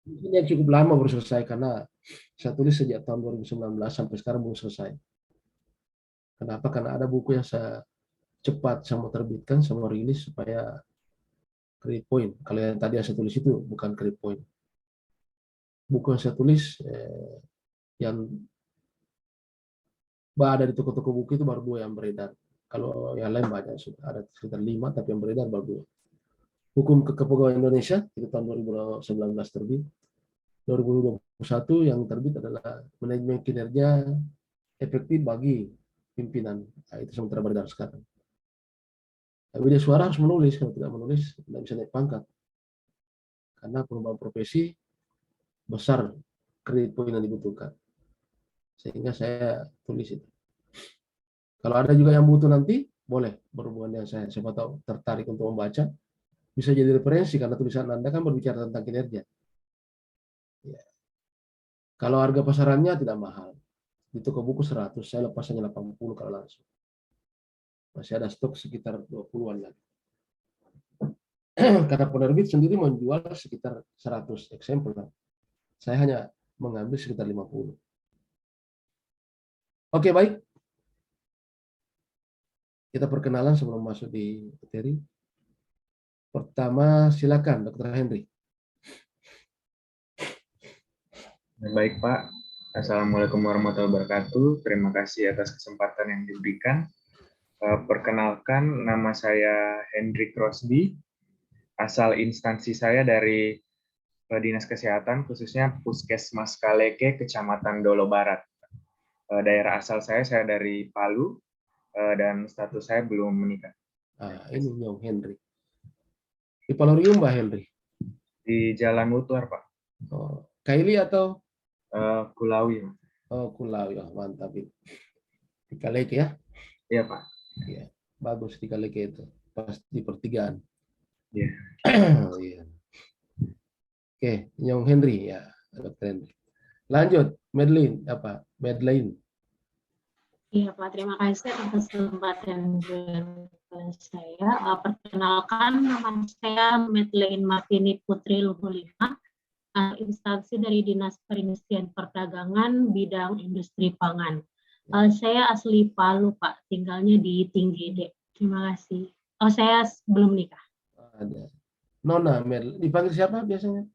Ini yang cukup lama baru selesai karena saya tulis sejak tahun 2019 sampai sekarang belum selesai. Kenapa? Karena ada buku yang saya cepat saya mau terbitkan, saya mau rilis supaya credit point. Kalau yang tadi yang saya tulis itu bukan credit point. Buku yang saya tulis yang ada di toko-toko buku itu baru 2 yang beredar. Kalau yang lain banyak, sudah ada sekitar 5, tapi yang beredar baru 2. Hukum Kepegawaian Indonesia itu tahun 2019 terbit. 2021 yang terbit adalah manajemen kinerja efektif bagi pimpinan. Nah, itu sementara beredar sekarang. Tapi dia suara harus menulis, kalau tidak menulis tidak bisa naik pangkat. Karena perubahan profesi besar kredit poin yang dibutuhkan. Sehingga saya tulis itu. Kalau ada juga yang butuh nanti, boleh berhubungan dengan saya. Siapa tahu tertarik untuk membaca, bisa jadi referensi karena tulisan Anda kan berbicara tentang kinerja. Ya. Kalau harga pasarannya tidak mahal. Di toko buku 100, saya lepas hanya 80 kalau langsung. Masih ada stok sekitar 20-an lagi. Karena penerbit sendiri menjual sekitar 100 eksemplar. Saya hanya mengambil sekitar 50. Oke, baik. Kita perkenalan sebelum masuk di materi. Pertama, silakan Dr. Henry. Baik, Pak. Assalamualaikum warahmatullahi wabarakatuh. Terima kasih atas kesempatan yang diberikan. Perkenalkan, nama saya Hendrik Crosby. Asal instansi saya dari Dinas Kesehatan, khususnya Puskesmas Kaleke, Kecamatan Dolo Barat. Daerah asal saya dari Palu, dan status saya belum menikah. Ini Nyong Henry. Di Palorium, Mbak Henry? Di Jalan Mutuar, Pak. Oh, Kaili atau? Kulawi. Oh, Kulawi. Oh, mantap. Di Kaleke ya? Iya, Pak. Iya, bagus di Kaleke itu. Pas di pertigaan. Iya. Iya. Oke, Nyong Henry ya, Dr. Henry. Lanjut, Madeline apa? Madeline. Iya Pak, terima kasih atas kesempatan saya. Perkenalkan, nama saya Madeline Martini Putri Luhulima, instansi dari Dinas Perindustrian Perdagangan bidang industri pangan. Saya asli Palu Pak, tinggalnya di Tinggede. Terima kasih. Oh, saya belum nikah. Ada. Nona Madeline. Dipanggil siapa biasanya?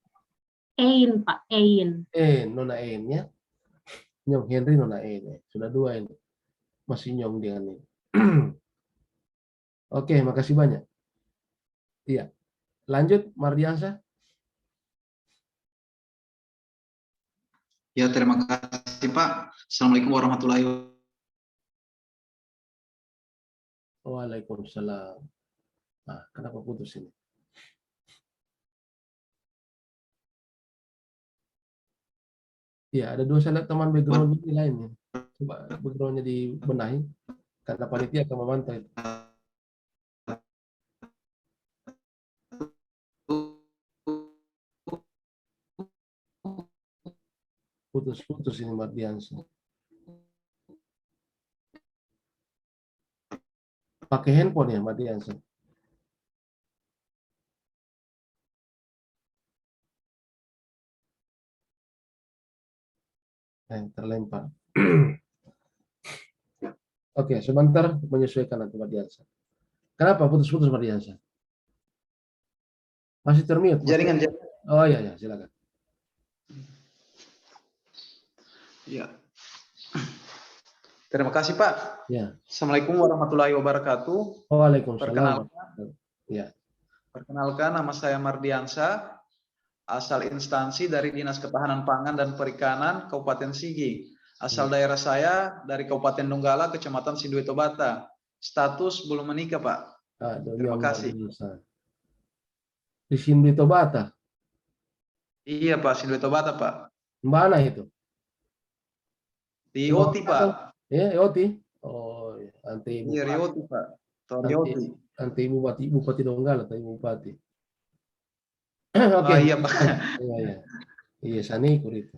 Ein Pak, Ein. Nona Ein ya. Nyong Henry, Nona Ein ya. Sudah 2 ini. Masih Nyong dengan ini. Oke, makasih banyak. Iya. Lanjut, Mardiansa. Ya, terima kasih Pak. Assalamualaikum warahmatullahi wabarakatuh. Waalaikumsalam. Nah, kenapa putus ini? Iya, ada 2 saya lihat teman background ini lain ya. Coba backgroundnya dibenahi. Karena panitia akan memantau itu. Putus-putus ini Mardiansa. Pakai handphone ya Mardiansa. Terlempar. Oke, sebentar menyesuaikan nanti Mardiansa. Kenapa putus-putus Mardiansa? Masih termute? Jaringan. Oh iya, silakan. Ya. Terima kasih Pak. Ya. Assalamualaikum warahmatullahi wabarakatuh. Waalaikumsalam. Ya. Perkenalkan, nama saya Mardiansa, asal instansi dari Dinas Ketahanan Pangan dan Perikanan Kabupaten Sigi. Asal daerah saya dari Kabupaten Donggala, Kecamatan Sindue Tobata. Status belum menikah Pak. Terima kasih. Di Sindue Tobata? Iya Pak, Sindue Tobata Pak. Mana itu? Di Oti Pak. Ya, Oti. Oh, anti Iya, Oti Pak. Anti Bupati Donggala atau Bupati. Oke. Iya Pak. Iya, Sanikur itu.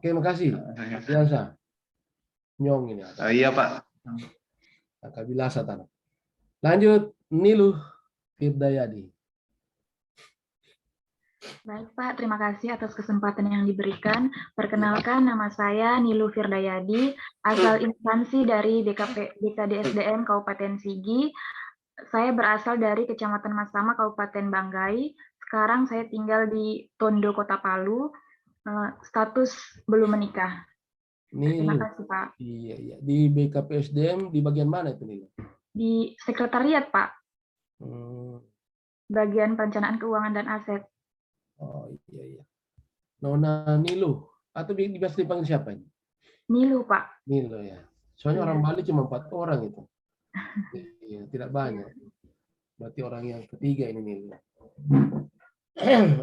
Oke, makasih. Biasa. Nyong ini. Iya Pak. Kabilasa tanah. Lanjut, Niluh Firdayadi. Baik Pak, terima kasih atas kesempatan yang diberikan. Perkenalkan, nama saya Nilu Firdayadi, asal instansi dari BKDSDM Kabupaten Sigi. Saya berasal dari Kecamatan Masama, Kabupaten Banggai. Sekarang saya tinggal di Tondo, Kota Palu. Status belum menikah. Terima Nilu. kasih Pak. Iya, iya. Di BKPSDM di bagian mana itu, Nilu? Di sekretariat Pak, bagian perencanaan keuangan dan aset. Oh iya, iya. Nona Nilu. Atau biasa dipanggil siapa ini? Nilu Pak. Nilu ya. Soalnya Iya. orang Bali cuma 4 orang itu. Iya, tidak banyak. Berarti orang yang ketiga ini Nilu.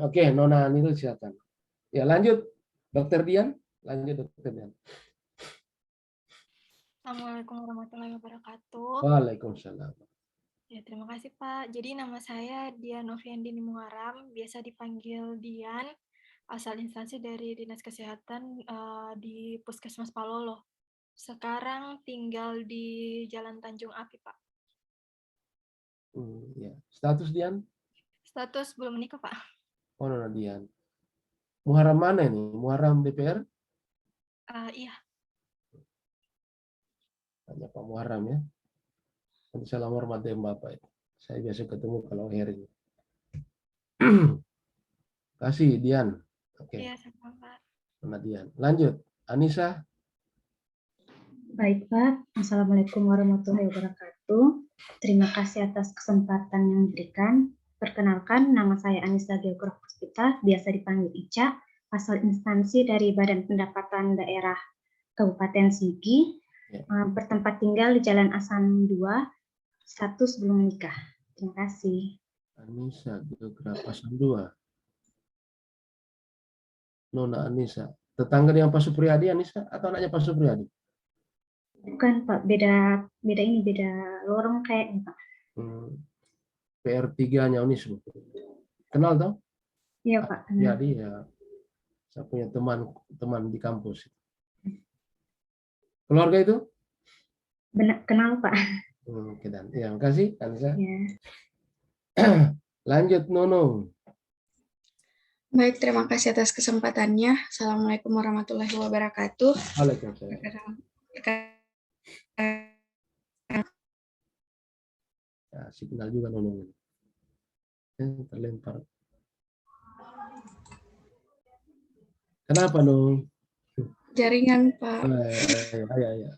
Oke, Nona Nilu silakan. Ya lanjut, Dokter Dian. Lanjut, Dokter Dian. Assalamualaikum warahmatullahi wabarakatuh. Waalaikumsalam. Ya, terima kasih Pak. Jadi nama saya Dian Noviandini Muharam, biasa dipanggil Dian, asal instansi dari Dinas Kesehatan di Puskesmas Palolo. Sekarang tinggal di Jalan Tanjung Api, Pak. Ya. Status Dian? Status belum menikah, Pak. Oh, Nona Dian. Muharram mana ini? Muharram DPR? Iya. Tanya Pak Muharram ya. Nanti salam hormat ya Bapak itu. Saya biasa ketemu kalau Heri. Kasih Dian. Oke. Iya, sama Pak. Nona Dian. Lanjut. Anissa. Baik Pak, Assalamualaikum warahmatullahi wabarakatuh. Terima kasih atas kesempatan yang diberikan. Perkenalkan, nama saya Anissa Geograf Puspita, biasa dipanggil Ica, asal instansi dari Badan Pendapatan Daerah Kabupaten Sigi, bertempat tinggal di Jalan Asan 2, status belum menikah. Terima kasih. Anissa Geograf Asan 2. Nona Anissa. Tetangga dengan Pak Supriyadi Anissa atau anaknya Pak Supriyadi? Bukan Pak, beda lorong kayaknya Pak. PR3-nya Unismu. Kenal tau? Iya Pak. Jadi ya, saya punya teman di kampus. Keluarga itu? Benar, kenal Pak. Oke dan, ya makasih Anissa. Ya. Lanjut Nono. Baik, terima kasih atas kesempatannya. Assalamualaikum warahmatullahi wabarakatuh. Waalaikumsalam. Ya, signal juga Nono. Terlempar. Kenapa Nono? Jaringan Pak. Ya.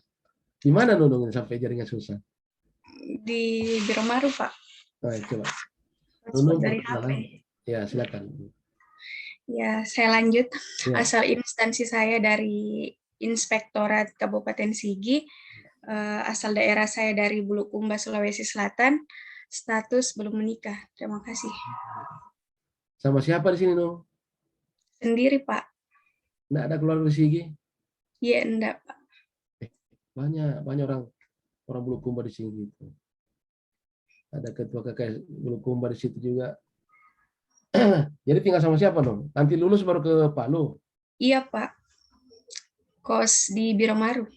Di mana Nono sampai jaringan susah? Di Biromaru Pak. Coba. Nono Dari HP. Ya silakan. Ya, saya lanjut. Ya. Asal instansi saya dari Inspektorat Kabupaten Sigi. Asal daerah saya dari Bulukumba, Sulawesi Selatan. Status belum menikah. Terima kasih. Sama siapa di sini Nono? Sendiri Pak. Nggak ada keluarga di Sigi? Iya, enggak Pak. Banyak orang Bulukumba di sini gitu. Ada ketua KKS Bulukumba di situ juga. Jadi tinggal sama siapa dong? Nanti lulus baru ke Palu? Iya Pak. Kos di Biromaru.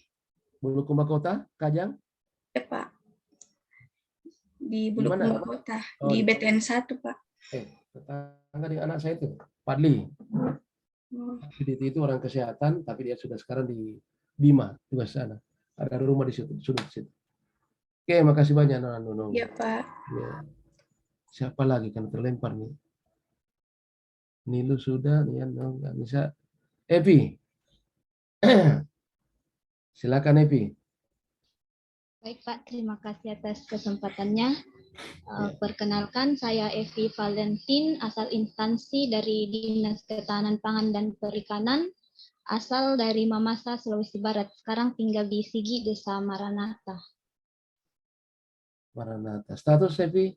Bulukumba Kota, Kajang? Iya Pak. Di Bulukumba Kota. Di BTN 1 Pak. Tetangga dengan anak saya itu, Padli. Itu orang kesehatan, tapi dia sudah sekarang di Bima, tugas sana. Ada rumah di situ, sudah di situ. Oke, makasih banyak Nono. Iya Pak. Ya. Siapa lagi kan terlempar nih? Nilu sudah, ya nggak bisa. Evi, silakan Evi. Baik Pak, terima kasih atas kesempatannya. Perkenalkan, saya Evi Valentin, asal instansi dari Dinas Ketahanan Pangan dan Perikanan, asal dari Mamasa, Sulawesi Barat. Sekarang tinggal di Sigi, Desa Maranatha. Maranatha. Status Evi?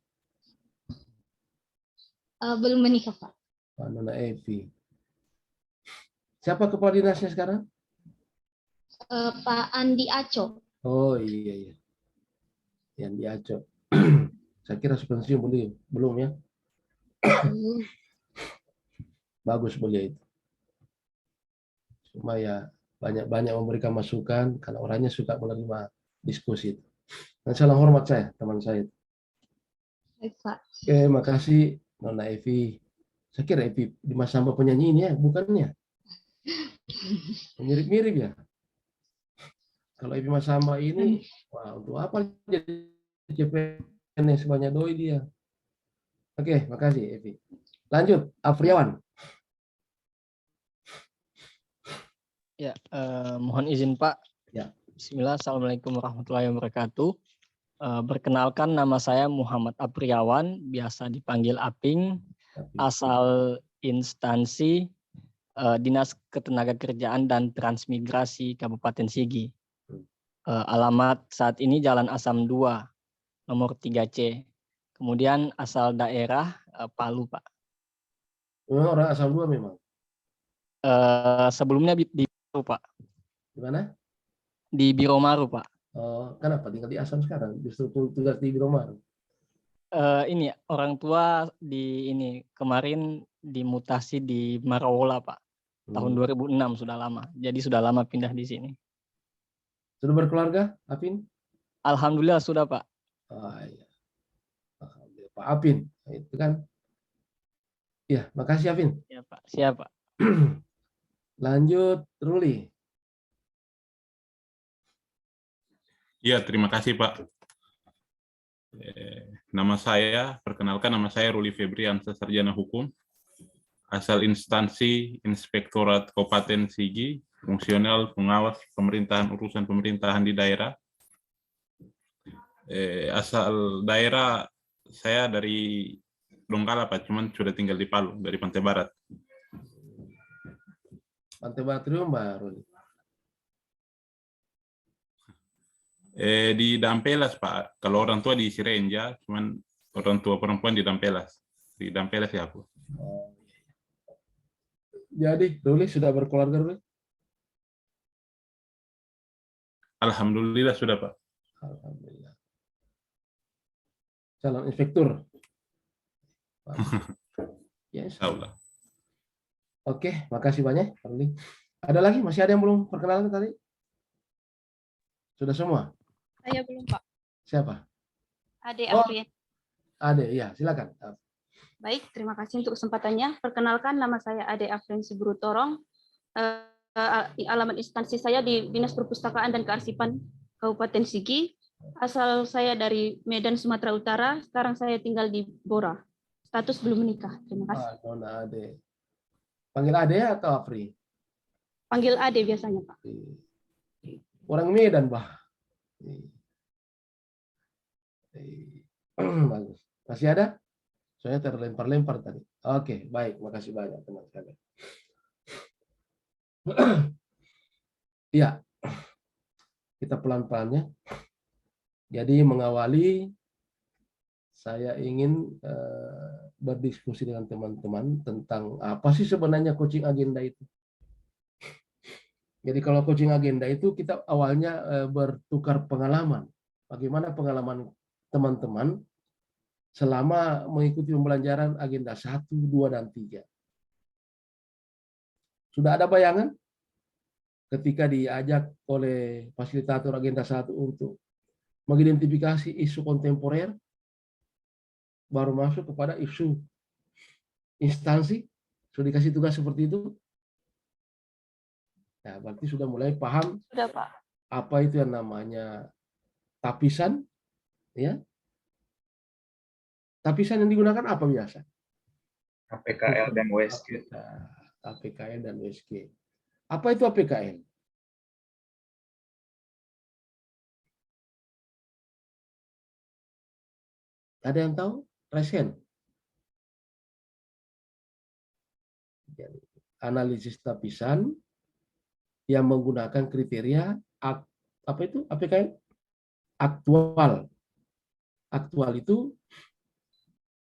Belum menikah Pak. Nona Evi. Siapa kepala dinasnya sekarang? Pak Andi Aco. Oh iya. Yang di Aco. Saya kira pensiun belum ya? Bagus beliau itu. Cuma ya banyak memberikan masukan karena orangnya suka menerima diskusi itu. Dan salam hormat saya, teman saya. Baik Pak. Oke, makasih Nona Evi. Saya kira Evi Dimas Samba penyanyi ini ya, bukannya? Mirip-mirip ya. Kalau Evi Mas Samba ini, wah untuk apa jadi CPNS banyak doi dia. Oke, makasih Evi. Lanjut, Afriawan. Ya, mohon izin Pak. Ya. Bismillah, Assalamualaikum warahmatullahi wabarakatuh. Perkenalkan, nama saya Muhammad Afriawan, biasa dipanggil Aping, asal instansi Dinas Ketenagakerjaan dan Transmigrasi Kabupaten Sigi. Alamat saat ini Jalan Asam 2, nomor 3C. Kemudian asal daerah Palu, Pak. Orang asal 2 memang. Sebelumnya di Biro, Pak. Di mana? Di Biro Maru, Pak. Kenapa tinggal di Asam sekarang? Justru tugas di Biro Maru. Ini orang tua kemarin dimutasi di Marawola, Pak. Tahun 2006, sudah lama. Jadi sudah lama pindah di sini. Sudah berkeluarga, Apin? Alhamdulillah sudah, Pak. Iya. Alhamdulillah, Pak Apin. Itu kan. Ya, makasih Apin. Ya, Pak. Siap, Pak. Lanjut, Ruli. Ya, terima kasih, Pak. Perkenalkan nama saya Ruli Febriansa, Sarjana Hukum, asal instansi Inspektorat Kabupaten Sigi, fungsional pengawas pemerintahan urusan pemerintahan di daerah. Asal daerah saya dari Donggala, Pak, cuman sudah tinggal di Palu, dari Pantai Barat. Pantai Barat baru. Di Dampelas, Pak. Kalau orang tua di Sirenja, cuman orang tua perempuan di Dampelas. Di Dampelas ya aku. Jadi, Ruli sudah berkeluarga, Ruli? Alhamdulillah sudah, Pak. Alhamdulillah. Calon inspektur. Yes. Allah. Oke, makasih banyak, Ruli. Ada lagi? Masih ada yang belum perkenalan tadi? Sudah semua? Saya belum, Pak. Siapa? Ade Afrian. Ade, ya, silakan. Baik, terima kasih untuk kesempatannya. Perkenalkan, nama saya Ade Afrian Siburutorong. Alamat instansi saya di Dinas Perpustakaan dan Kearsipan Kabupaten Sigi. Asal saya dari Medan, Sumatera Utara. Sekarang saya tinggal di Bora. Status belum menikah. Terima kasih. Nona Ade. Panggil Ade atau Afri? Panggil Ade biasanya, Pak. Orang Medan, Bah. Bagus. Masih ada? Soalnya terlempar-lempar tadi. Oke, baik. Makasih banyak, teman-teman. Iya. Kita pelan-pelannya. Jadi mengawali, saya ingin berdiskusi dengan teman-teman tentang apa sih sebenarnya coaching agenda itu. Jadi kalau coaching agenda itu kita awalnya bertukar pengalaman. Bagaimana pengalaman teman-teman selama mengikuti pembelajaran agenda 1, 2, dan 3. Sudah ada bayangan ketika diajak oleh fasilitator agenda 1 untuk mengidentifikasi isu kontemporer, baru masuk kepada isu instansi, sudah dikasih tugas seperti itu. Ya, berarti sudah mulai paham Sudah, Pak. apa itu yang namanya tapisan, ya. Tapisan yang digunakan apa biasa? APKL dan WSG. APKL dan WSG. Apa itu APKL? Ada yang tahu? Resen. Analisis tapisan yang menggunakan kriteria apa itu APKL? Aktual. Aktual itu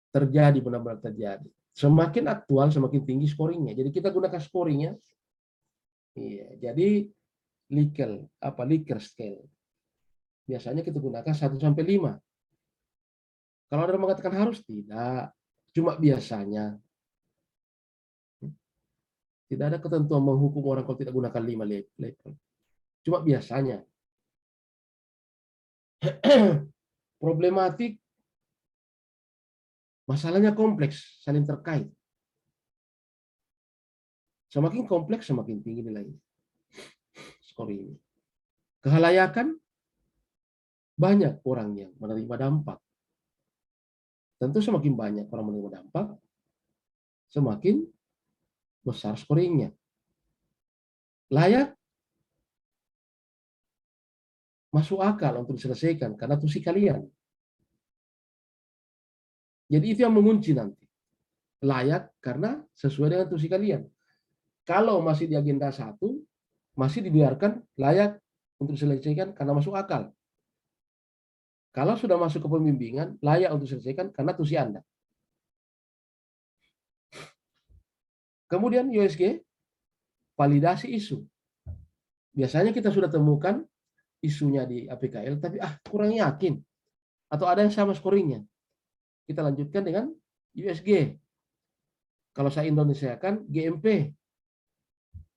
terjadi, benar-benar terjadi. Semakin aktual, semakin tinggi scoringnya. Jadi kita gunakan scoringnya. Iya, jadi Likert scale. Biasanya kita gunakan 1 sampai 5. Kalau ada yang mengatakan harus, tidak. Cuma biasanya. Tidak ada ketentuan menghukum orang kalau tidak gunakan 5 level. Cuma biasanya. Problematik, masalahnya kompleks, saling terkait. Semakin kompleks, semakin tinggi nilainya. Scoring ini. Kehalayakan, banyak orang yang menerima dampak. Tentu semakin banyak orang menerima dampak, semakin besar scoringnya. Layak, masuk akal untuk diselesaikan karena tusi kalian. Jadi itu yang mengunci nanti. Layak karena sesuai dengan tusi kalian. Kalau masih di agenda 1, masih dibiarkan layak untuk diselesaikan karena masuk akal. Kalau sudah masuk ke pembimbingan, layak untuk diselesaikan karena tusi Anda. Kemudian USG, validasi isu. Biasanya kita sudah temukan isunya di APKL, tapi kurang yakin. Atau ada yang sama scoringnya. Kita lanjutkan dengan USG. Kalau saya Indonesiakan, GMP.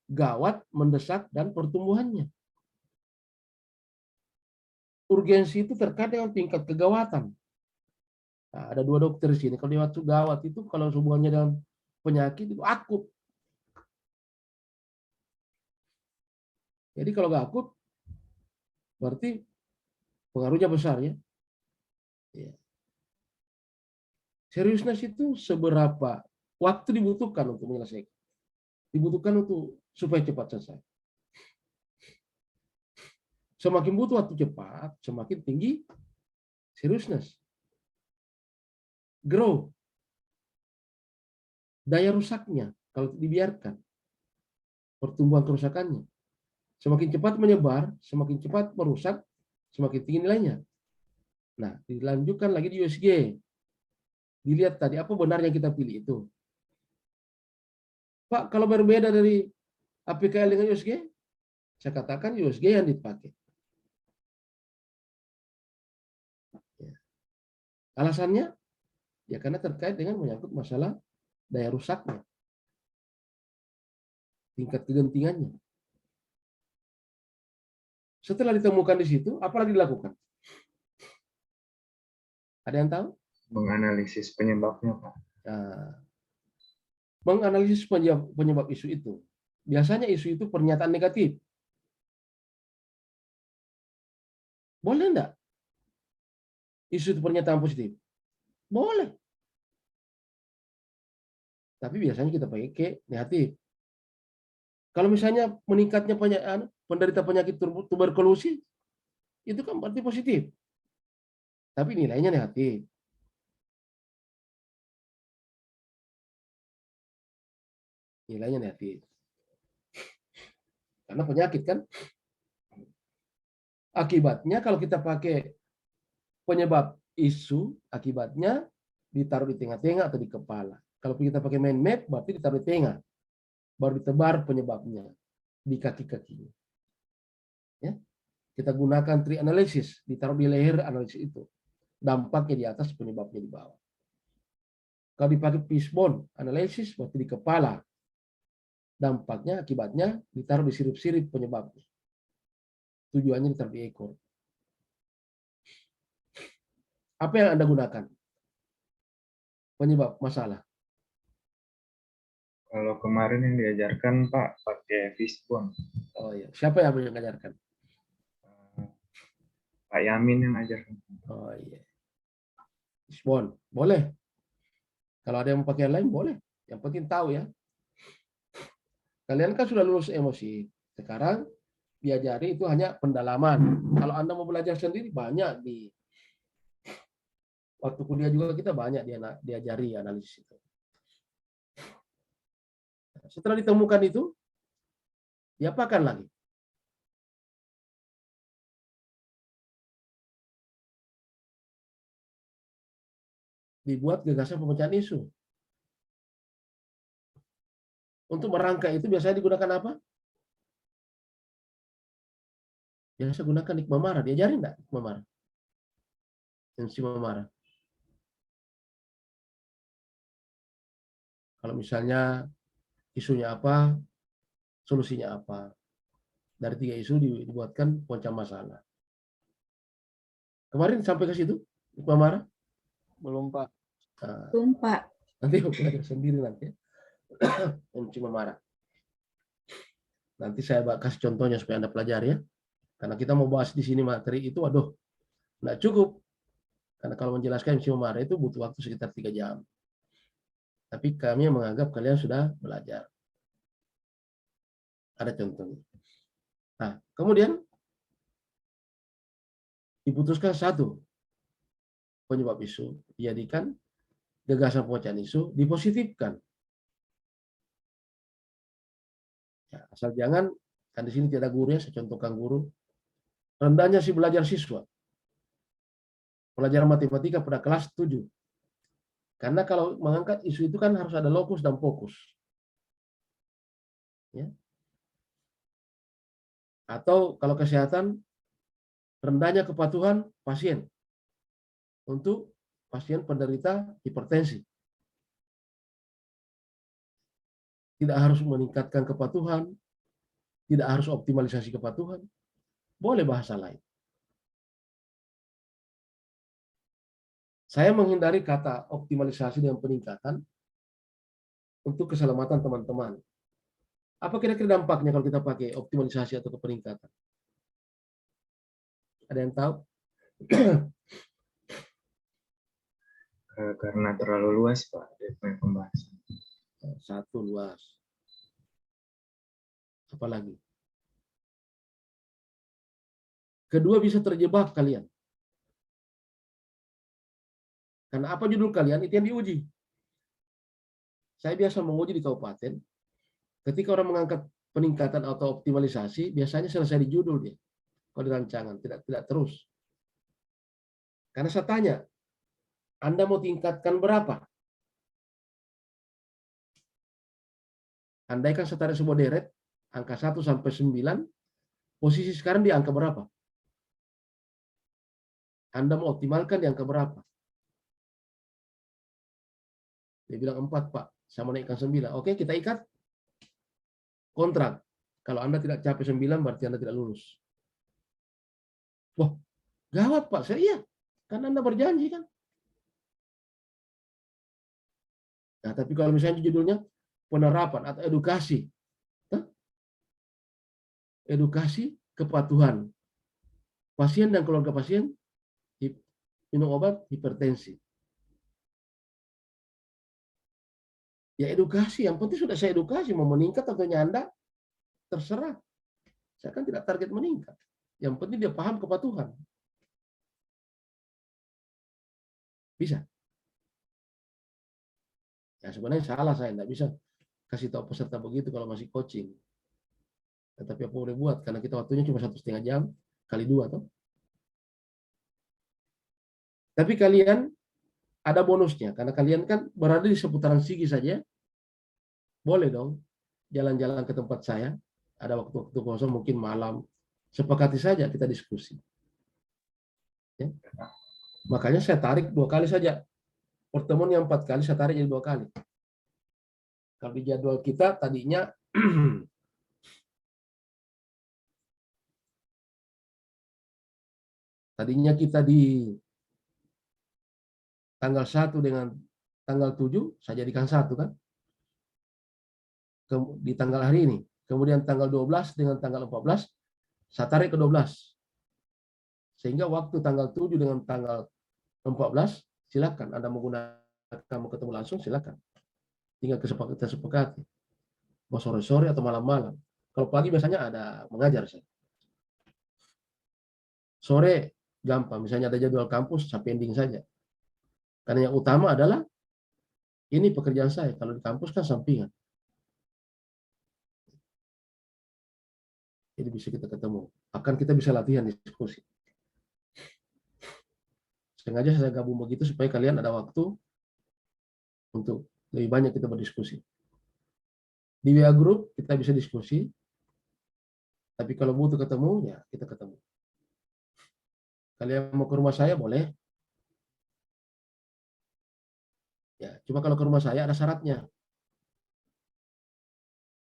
Gawat, mendesak, dan pertumbuhannya. Urgensi itu terkait dengan tingkat kegawatan. Nah, ada 2 dokter di sini. Kalau di waktu gawat itu, kalau hubungannya dengan penyakit itu akut. Jadi kalau nggak akut, berarti pengaruhnya besar ya. Seriusness itu seberapa waktu dibutuhkan untuk menyelesaikan. Dibutuhkan untuk supaya cepat selesai. Semakin butuh waktu cepat, semakin tinggi seriousness. Grow. Daya rusaknya, kalau dibiarkan. Pertumbuhan kerusakannya. Semakin cepat menyebar, semakin cepat merusak, semakin tinggi nilainya. Nah, dilanjutkan lagi di USG. Dilihat tadi, apa benar yang kita pilih itu. Pak, kalau berbeda dari APKL dengan USG, saya katakan USG yang dipakai. Alasannya, ya karena terkait dengan menyangkut masalah daya rusaknya. Tingkat kegentingannya. Setelah ditemukan di situ, apa lagi dilakukan? Ada yang tahu? Menganalisis penyebabnya, Pak. Nah, menganalisis penyebab isu itu. Biasanya isu itu pernyataan negatif. Boleh enggak? Isu itu pernyataan positif? Boleh. Tapi biasanya kita pakai ke negatif. Kalau misalnya meningkatnya penderita penyakit tuberkulosis, itu kan berarti positif. Tapi nilainya negatif. Nilainya negatif. Karena penyakit kan. Akibatnya kalau kita pakai penyebab isu, akibatnya ditaruh di tengah-tengah atau di kepala. Kalau kita pakai mind map, berarti ditaruh di tengah. Baru ditebar penyebabnya di kaki-kakinya. Ya. Kita gunakan tree analysis, ditaruh di leher analisis itu. Dampaknya di atas, penyebabnya di bawah. Kalau dipakai fishbone analysis, berarti di kepala. Dampaknya, akibatnya ditaruh di sirip-sirip penyebabnya. Tujuannya ditaruh di ekor. Apa yang Anda gunakan? Penyebab masalah. Kalau kemarin yang diajarkan Pak pakai fishbone. Oh iya, siapa yang mengajarkan? Pak Yamin yang ajarkan. Oh iya. Fishbone, boleh. Kalau ada yang mau pakai yang lain, boleh. Yang penting tahu ya. Kalian kan sudah lulus emosi. Sekarang diajari itu hanya pendalaman. Kalau Anda mau belajar sendiri, banyak di waktu kuliah juga kita banyak diajari analisis itu. Setelah ditemukan itu, diapakan lagi? Dibuat gagasan pemecahan isu. Untuk merangkai itu biasanya digunakan apa? Biasa gunakan hikmah marah. Diajarin enggak hikmah marah? Hikmah marah. Kalau misalnya isunya apa, solusinya apa. Dari 3 isu dibuatkan pencah masalah. Kemarin sampai ke situ, hikmah marah? Belum, Pak. Nah, Belum, Pak. nanti belajar sendiri nanti. Hikmah marah. Nanti saya kasih contohnya supaya Anda pelajari ya. Karena kita mau bahas di sini materi itu, waduh, nggak cukup. Karena kalau menjelaskan Shimomare itu butuh waktu sekitar 3 jam. Tapi kami menganggap kalian sudah belajar. Ada contohnya. Nah, kemudian diputuskan satu penyebab isu, dijadikan gagasan pemecahan isu, dipositifkan. Ya, asal jangan, kan di sini tidak ada guru ya, saya contohkan guru. Rendahnya si belajar siswa. Pelajaran matematika pada kelas 7. Karena kalau mengangkat isu itu kan harus ada lokus dan fokus. Ya. Atau kalau kesehatan, rendahnya kepatuhan pasien untuk pasien penderita hipertensi. Tidak harus meningkatkan kepatuhan, tidak harus optimalisasi kepatuhan, boleh bahasa lain. Saya menghindari kata optimalisasi dengan peningkatan untuk keselamatan teman-teman. Apa kira-kira dampaknya kalau kita pakai optimalisasi atau peningkatan? Ada yang tahu? Karena terlalu luas, Pak, pembahasan. Satu, luas. Apalagi? Kedua, bisa terjebak kalian. Karena apa judul kalian, itu yang diuji. Saya biasa menguji di kabupaten, ketika orang mengangkat peningkatan atau optimalisasi, biasanya selesai di judul dia. Kalau di rancangan, tidak terus. Karena saya tanya, Anda mau tingkatkan berapa? Andaikan saya tarik sebuah deret, angka 1 sampai 9, posisi sekarang di angka berapa? Anda mau optimalkan di angka berapa? Dia bilang 4, Pak. Saya mau naikkan 9. Oke, kita ikat kontrak. Kalau Anda tidak capai 9, berarti Anda tidak lulus. Wah, gawat, Pak. Saya iya. Kan Anda berjanji, kan? Nah, tapi kalau misalnya judulnya penerapan atau edukasi. Edukasi kepatuhan pasien dan keluarga pasien minum obat hipertensi. Ya edukasi, yang penting sudah saya edukasi, mau meningkat atau nyanda, terserah. Saya kan tidak target meningkat. Yang penting dia paham kepatuhan. Bisa. Ya sebenarnya salah saya, tidak bisa kasih tahu peserta begitu kalau masih coaching. Tetapi apa boleh buat, karena kita waktunya cuma 1,5 jam, kali 2. Toh. Tapi kalian ada bonusnya, karena kalian kan berada di seputaran Sigi saja, boleh dong jalan-jalan ke tempat saya, ada waktu-waktu kosong mungkin malam, sepakati saja kita diskusi. Ya. Makanya saya tarik 2 kali saja, pertemuan yang 4 kali saya tarik jadi 2 kali. Kalau di jadwal kita tadinya kita di tanggal 1 dengan tanggal 7, saya jadikan 1 kan. Di tanggal hari ini. Kemudian tanggal 12 dengan tanggal 14, saya tarik ke 12. Sehingga waktu tanggal 7 dengan tanggal 14, silakan Anda menggunakan, mau ketemu langsung, silakan. Tinggal kesepakati. Mau sore-sore atau malam-malam. Kalau pagi biasanya ada mengajar saya. Sore gampang, misalnya ada jadwal kampus, saya pending saja. Karena yang utama adalah ini pekerjaan saya. Kalau di kampus kan sampingan. Jadi bisa kita ketemu. Akan kita bisa latihan diskusi. Sengaja saya gabung begitu supaya kalian ada waktu untuk lebih banyak kita berdiskusi. Di WA Group kita bisa diskusi. Tapi kalau butuh ketemu, ya kita ketemu. Kalian mau ke rumah saya boleh. Ya, cuma kalau ke rumah saya ada syaratnya.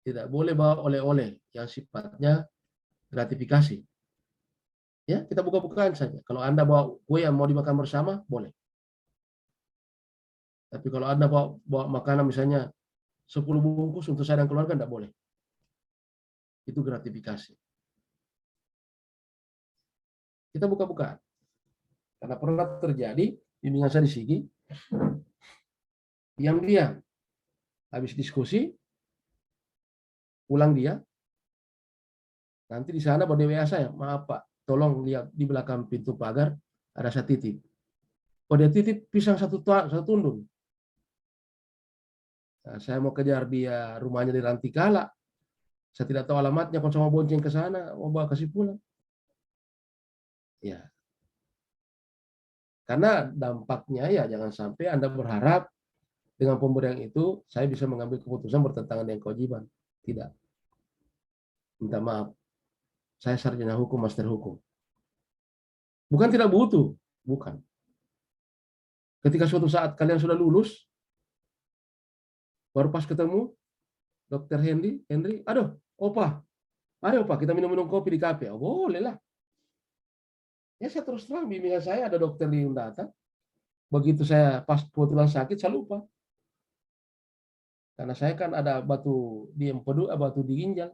Tidak boleh bawa oleh-oleh yang sifatnya gratifikasi. Ya, kita buka-bukaan saja. Kalau Anda bawa kue yang mau dimakan bersama, boleh. Tapi kalau Anda bawa makanan misalnya 10 bungkus untuk saya dan keluarga, tidak boleh. Itu gratifikasi. Kita buka-bukaan. Karena pernah terjadi bimbingan saya di Sigi, yang dia habis diskusi, pulang dia, nanti di sana pada WA saya, maaf Pak, tolong lihat di belakang pintu pagar ada saya titip. Oh dia titip pisang satu tundung. Nah, saya mau kejar dia rumahnya di Rantikala. Saya tidak tahu alamatnya, kalau sama bonceng ke sana, mau bawa kasih pulang. Ya. Karena dampaknya ya jangan sampai Anda berharap dengan pemberian itu saya bisa mengambil keputusan bertentangan dengan kewajiban. Tidak. Minta maaf. Saya sarjana hukum, master hukum. Bukan tidak butuh, bukan. Ketika suatu saat kalian sudah lulus, baru pas ketemu Dr. Henry, aduh, Opa, ayo Opa, kita minum-minum kopi di kafe. Oh, boleh lah. Ya saya terus terang, bimbingan saya ada dokter di Undata. Begitu saya pas kebetulan sakit, saya lupa. Karena saya kan ada batu di empedu, batu di ginjal.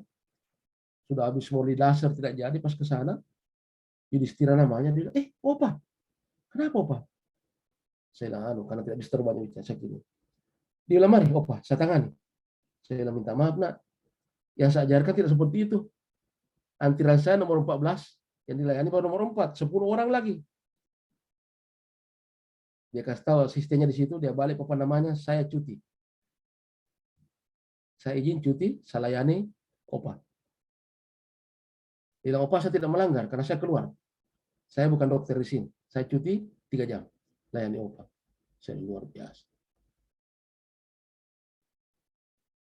Sudah habis mau di laser, tidak jadi pas ke sana. Yudhistira namanya, dia bilang, Opa, kenapa Opa? Saya bilang, karena tidak bisa terbang sakit ini. Dia bilang, mari Opa, saya tangani. Saya bilang, minta maaf nak. Yang saya ajarkan tidak seperti itu. Antiran saya nomor 14, yang dilayani baru nomor 4, 10 orang lagi. Dia kasih tahu asistennya di situ, dia balik apa namanya, saya cuti. Saya izin cuti, saya layani Opa. Dia bilang, Opa saya tidak melanggar karena saya keluar. Saya bukan dokter di sini. Saya cuti 3 jam. Layani Opa. Saya luar biasa.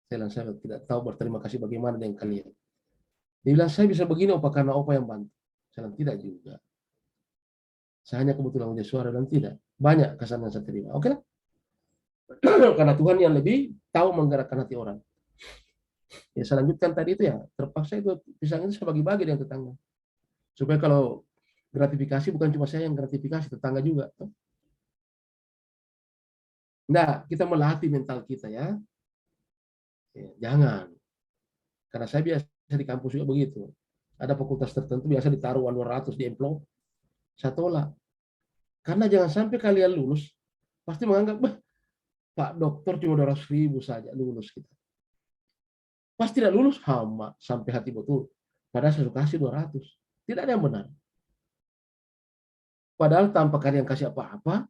Saya tidak tahu berterima kasih bagaimana dengan kalian. Dia bilang, saya bisa begini Opa karena Opa yang bantu. Saya bilang, tidak juga. Saya hanya kebetulan punya suara dan tidak. Banyak kesan yang saya terima. Oke lah. Karena Tuhan yang lebih tahu menggerakkan hati orang. Ya saya lanjutkan tadi itu ya. Terpaksa itu pisang itu saya bagi-bagi dengan tetangga. Supaya kalau gratifikasi bukan cuma saya yang gratifikasi, tetangga juga. Nah, kita melatih mental kita ya. Jangan. Karena saya biasa di kampus juga begitu. Ada fakultas tertentu biasa ditaruh uang 200 di amplop. Saya tolak. Karena jangan sampai kalian lulus, pasti menganggap, Pak Dokter cuma 200.000 saja lulus kita. Pas tidak lulus, hama sampai hati betul. Padahal saya kasih 200. Tidak ada yang benar. Padahal tanpa kalian kasih apa-apa,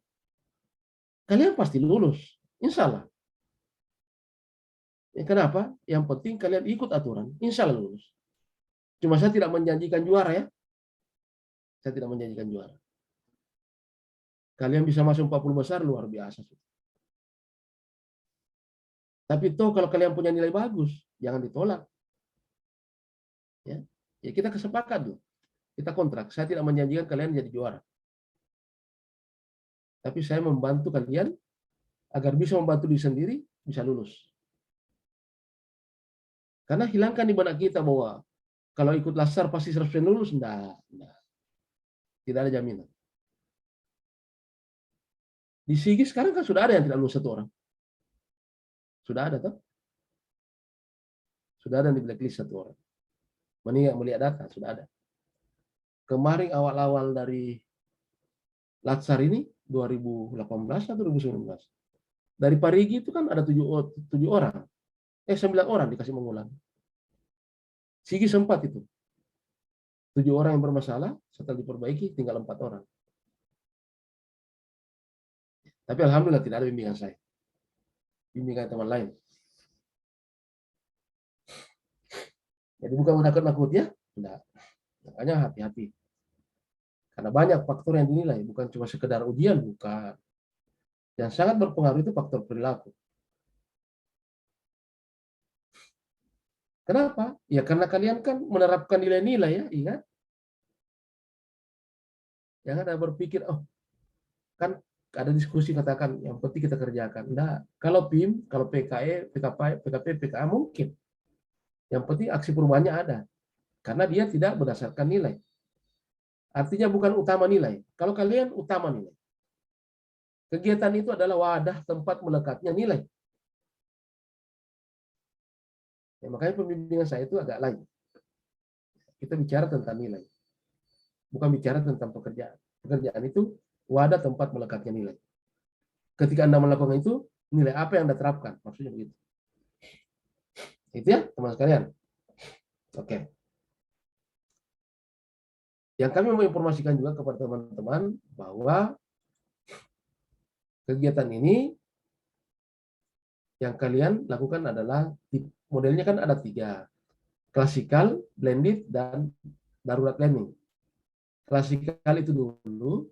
kalian pasti lulus. Insya Allah. Kenapa? Yang penting kalian ikut aturan. Insya Allah lulus. Cuma saya tidak menjanjikan juara ya. Saya tidak menjanjikan juara. Kalian bisa masuk 40 besar, luar biasa. Tapi toh kalau kalian punya nilai bagus, jangan ditolak. Ya kita kesepakat loh. Kita kontrak. Saya tidak menjanjikan kalian jadi juara. Tapi saya membantu kalian agar bisa membantu diri sendiri, bisa lulus. Karena hilangkan di benak kita bahwa kalau ikut lasar pasti 100% lulus. Tidak ada jaminan. Di Sigi sekarang kan sudah ada yang tidak lulus 1 orang. Sudah ada toh? Sudah ada yang di blacklist 1 orang. Melihat data, sudah ada. Kemarin awal-awal dari Latsar ini, 2018 atau 2019. Dari Parigi itu kan ada 7 orang. 9 orang dikasih mengulang. Sigi sempat itu. 7 orang yang bermasalah, setelah diperbaiki tinggal 4 orang. Tapi alhamdulillah tidak ada bimbingan saya. Bimbingan teman lain. Jadi bukan menakut-nakut ya. Tidak. Makanya hati-hati. Karena banyak faktor yang dinilai. Bukan cuma sekedar ujian. Bukan. Yang sangat berpengaruh itu faktor perilaku. Kenapa? Ya karena kalian kan menerapkan nilai-nilai ya. Ingat. Jangan ada berpikir, kan ada diskusi katakan yang penting kita kerjakan. Enggak. Kalau PIM, kalau PKE, PKP, PKA mungkin. Yang penting aksi perubahannya ada. Karena dia tidak berdasarkan nilai. Artinya bukan utama nilai. Kalau kalian utama nilai. Kegiatan itu adalah wadah tempat melekatnya nilai. Ya, makanya pembimbingan saya itu agak lain. Kita bicara tentang nilai, bukan bicara tentang pekerjaan. Pekerjaan itu wadah tempat melekatnya nilai. Ketika Anda melakukan itu, nilai apa yang Anda terapkan? Maksudnya begitu. Itu ya, teman sekalian. Oke. Yang kami mau informasikan juga kepada teman-teman bahwa kegiatan ini yang kalian lakukan adalah modelnya kan ada 3. Klasikal, blended, dan darurat learning. Klasikal itu dulu,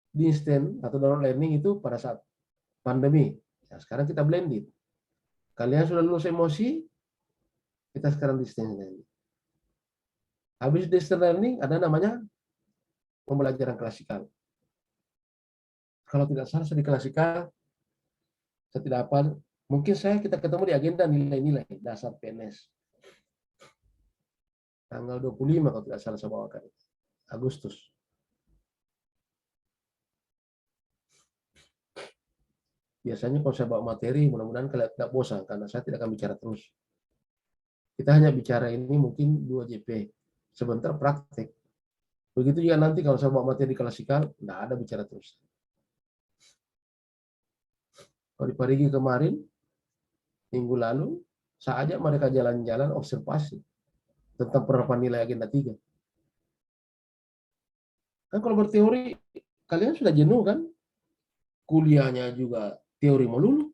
di instant atau darurat learning itu pada saat pandemi. Nah, sekarang kita blended. Kalian sudah lulus emosi, kita sekarang distance learning. Habis distance learning ada namanya pembelajaran klasikal. Kalau tidak salah saya di klasikal, saya tidak hafal. Mungkin kita ketemu di agenda nilai-nilai dasar PNS. Tanggal 25 kalau tidak salah saya bawakan. Agustus. Biasanya kalau saya bawa materi, mudah-mudahan kalian tidak bosan, karena saya tidak akan bicara terus. Kita hanya bicara ini mungkin 2 JP. Sebentar praktek. Begitu juga nanti kalau saya bawa materi klasikal, tidak ada bicara terus. Kalau di Parigi kemarin, minggu lalu, saya ajak mereka jalan-jalan observasi tentang penerapan nilai agenda 3. Kan kalau berteori, kalian sudah jenuh kan? Kuliahnya juga teori melulu.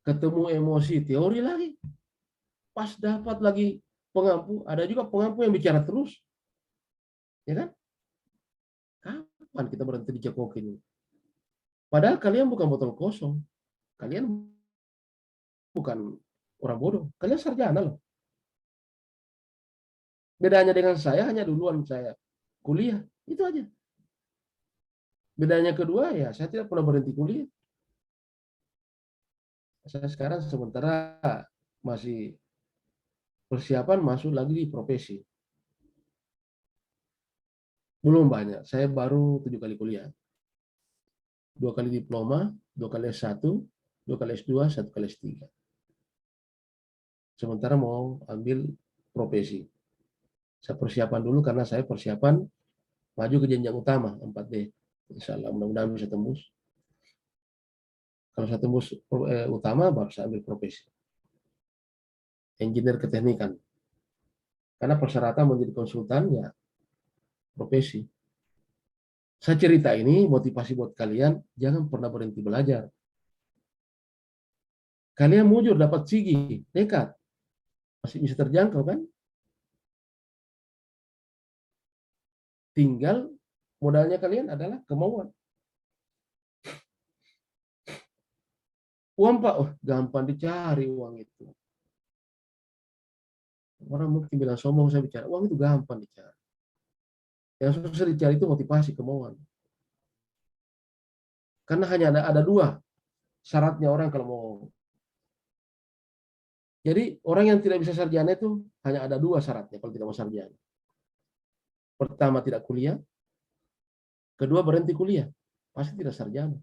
Ketemu emosi, teori lagi. Pas dapat lagi pengampu, ada juga pengampu yang bicara terus. Ya kan? Kapan kita berhenti dicekokin? Padahal kalian bukan botol kosong. Kalian bukan orang bodoh. Kalian sarjana loh. Bedanya dengan saya hanya duluan saya kuliah. Itu aja. Bedanya kedua ya saya tidak pernah berhenti kuliah. Saya sekarang sementara masih persiapan masuk lagi di profesi. Belum banyak. Saya baru 7 kali kuliah. 2 kali diploma, 2 kali S1, 2 kali S2, 1 kali S3. Sementara mau ambil profesi. Saya persiapan dulu karena saya persiapan maju ke jenjang utama 4D. Insya Allah mudah-mudahan bisa tembus. Kalau saya tembus utama baru saya ambil profesi. Engineer keteknikan. Karena persyaratan menjadi konsultan ya profesi. Saya cerita ini motivasi buat kalian, jangan pernah berhenti belajar. Kalian mujur dapat SIGI, nekat. Masih bisa terjangkau kan? Tinggal modalnya kalian adalah kemauan. Uang Pak, gampang dicari uang itu. Orang mungkin bilang sombong saya bicara, uang itu gampang dicari. Yang susah dicari itu motivasi, kemauan. Karena hanya ada 2 syaratnya orang kalau mau. Jadi orang yang tidak bisa sarjana itu hanya ada 2 syaratnya kalau tidak mau sarjana. Pertama tidak kuliah, kedua berhenti kuliah, pasti tidak sarjana.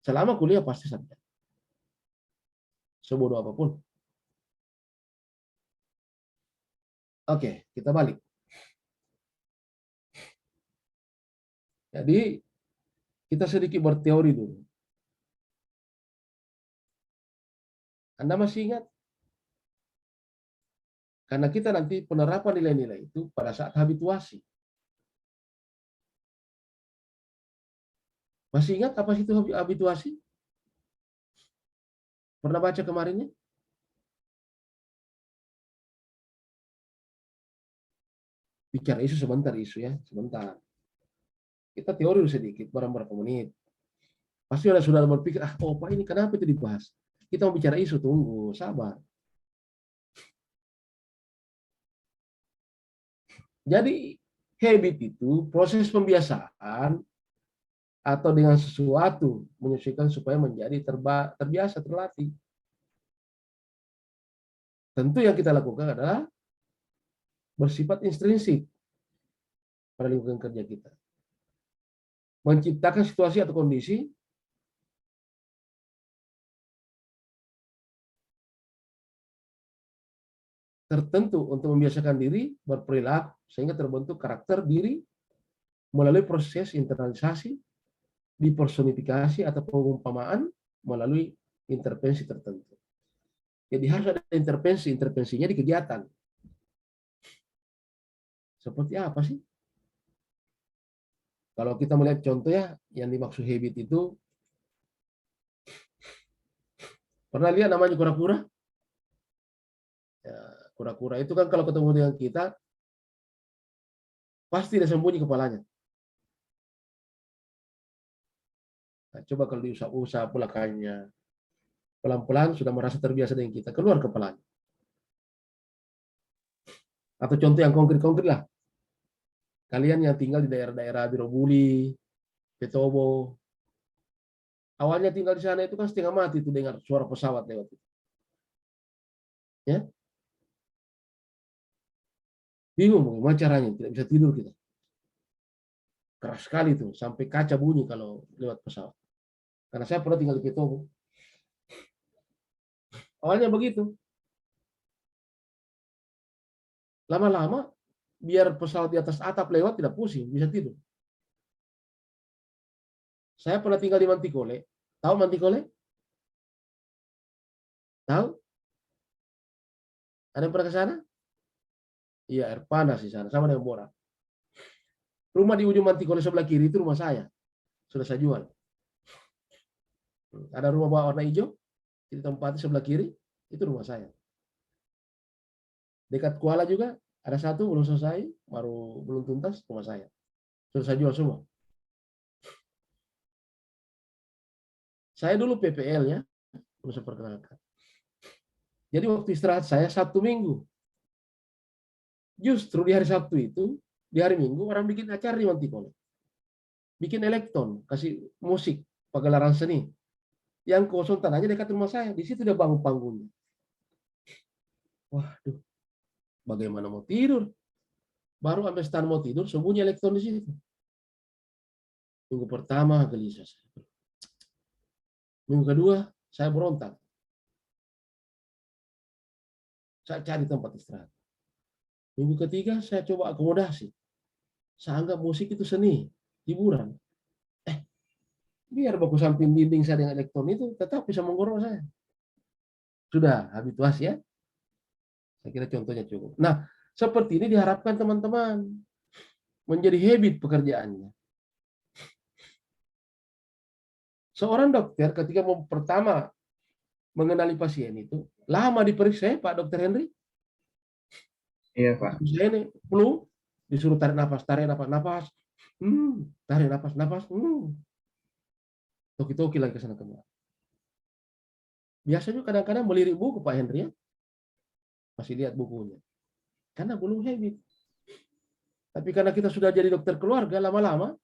Selama kuliah pasti sarjana. Sebodoh apapun. Oke, kita balik. Jadi kita sedikit berteori dulu. Anda masih ingat? Karena kita nanti penerapan nilai-nilai itu pada saat habituasi. Masih ingat apa itu habituasi? Pernah baca kemarinnya? Bicara isu sebentar, isu ya, sebentar. Kita teori sedikit, berapa menit. Pasti sudah berpikir, Pak ini kenapa itu dibahas? Kita mau bicara isu, tunggu, sabar. Jadi, habit itu proses pembiasaan atau dengan sesuatu menyesuaikan supaya menjadi terbiasa, terlatih. Tentu yang kita lakukan adalah bersifat intrinsik pada lingkungan kerja kita. Menciptakan situasi atau kondisi tertentu untuk membiasakan diri berperilaku sehingga terbentuk karakter diri melalui proses internalisasi, dipersonifikasi atau pengumpamaan melalui intervensi tertentu. Jadi harus ada intervensinya di kegiatan. Seperti apa sih? Kalau kita melihat contoh ya, yang dimaksud habit itu, pernah lihat namanya kura-kura? Ya, kura-kura itu kan kalau ketemu dengan kita, pasti dia sembunyi kepalanya. Nah, coba kalau diusap-usap belakangnya, pelan-pelan sudah merasa terbiasa dengan kita, keluar kepalanya. Atau contoh yang konkret-konkret lah. Kalian yang tinggal di daerah-daerah Birobuli, Petobo, awalnya tinggal di sana itu kan setengah mati itu dengar suara pesawat lewat. Ya, bingung bagaimana caranya, tidak bisa tidur kita. Keras sekali tuh, sampai kaca bunyi kalau lewat pesawat. Karena saya pernah tinggal di Petobo. Awalnya begitu. Lama-lama, biar pesawat di atas atap lewat tidak pusing, bisa tidur. Saya pernah tinggal di Mantikole. Tahu Mantikole? Tahu? Ada yang pernah ke sana? Iya, air panas di sana, sama dengan Bora. Rumah di ujung Mantikole sebelah kiri itu rumah saya. Sudah saya jual. Ada rumah warna hijau, di tempat sebelah kiri, itu rumah saya. Dekat Kuala juga, ada satu, belum selesai, belum tuntas, rumah saya. Sudah saya jual semua. Saya dulu PPL ya, perlu saya perkenalkan. Jadi waktu istirahat saya Sabtu Minggu. Justru di hari Sabtu itu, di hari Minggu orang bikin acara di Mantikole. Bikin elektron, kasih musik, pagelaran seni. Yang kosong tanahnya dekat rumah saya, di situ dia bangun panggungnya. Waduh, bagaimana mau tidur? Baru sampai stand mau tidur, sembunyi elektron di situ. Minggu pertama gelisah saya. Minggu kedua, saya berontak. Saya cari tempat istirahat. Minggu ketiga, saya coba akomodasi. Saya anggap musik itu seni, hiburan. Biar baku samping dinding saya dengan elektron itu, tetap bisa menggorok saya. Sudah, habituasi ya. Saya kira contohnya cukup. Nah, seperti ini diharapkan teman-teman. Menjadi habit pekerjaannya. Seorang dokter ketika pertama mengenali pasien itu, lama diperiksa Pak Dokter Henry. Iya Pak. Saya ini flu, disuruh tarik nafas, nafas. Tarik nafas. Toki-toki lagi ke sana kemari. Biasanya kadang-kadang melirik buku Pak Henry ya. Masih lihat bukunya. Karena belum habit. Tapi karena kita sudah jadi dokter keluarga, lama-lama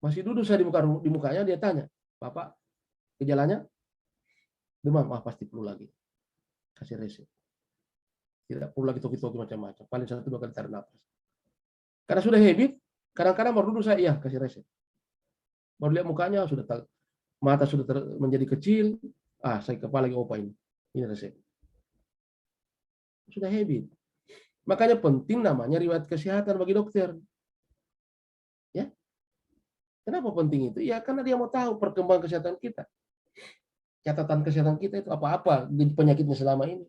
masih duduk saya di mukanya, dia tanya, Bapak, gejalanya? Demam, pasti flu lagi. Kasih resep. Tidak perlu lagi toki-toki macam-macam. Paling 1-2 kali tarik nafas. Karena sudah habit, kadang-kadang baru duduk saya, kasih resep. Baru lihat mukanya, mata sudah menjadi kecil. Saya kepala lagi opa ini. Ini resep. Sudah habit. Makanya penting namanya riwayat kesehatan bagi dokter. Ya. Kenapa penting itu? Ya karena dia mau tahu perkembangan kesehatan kita. Catatan kesehatan kita itu apa-apa penyakitnya selama ini.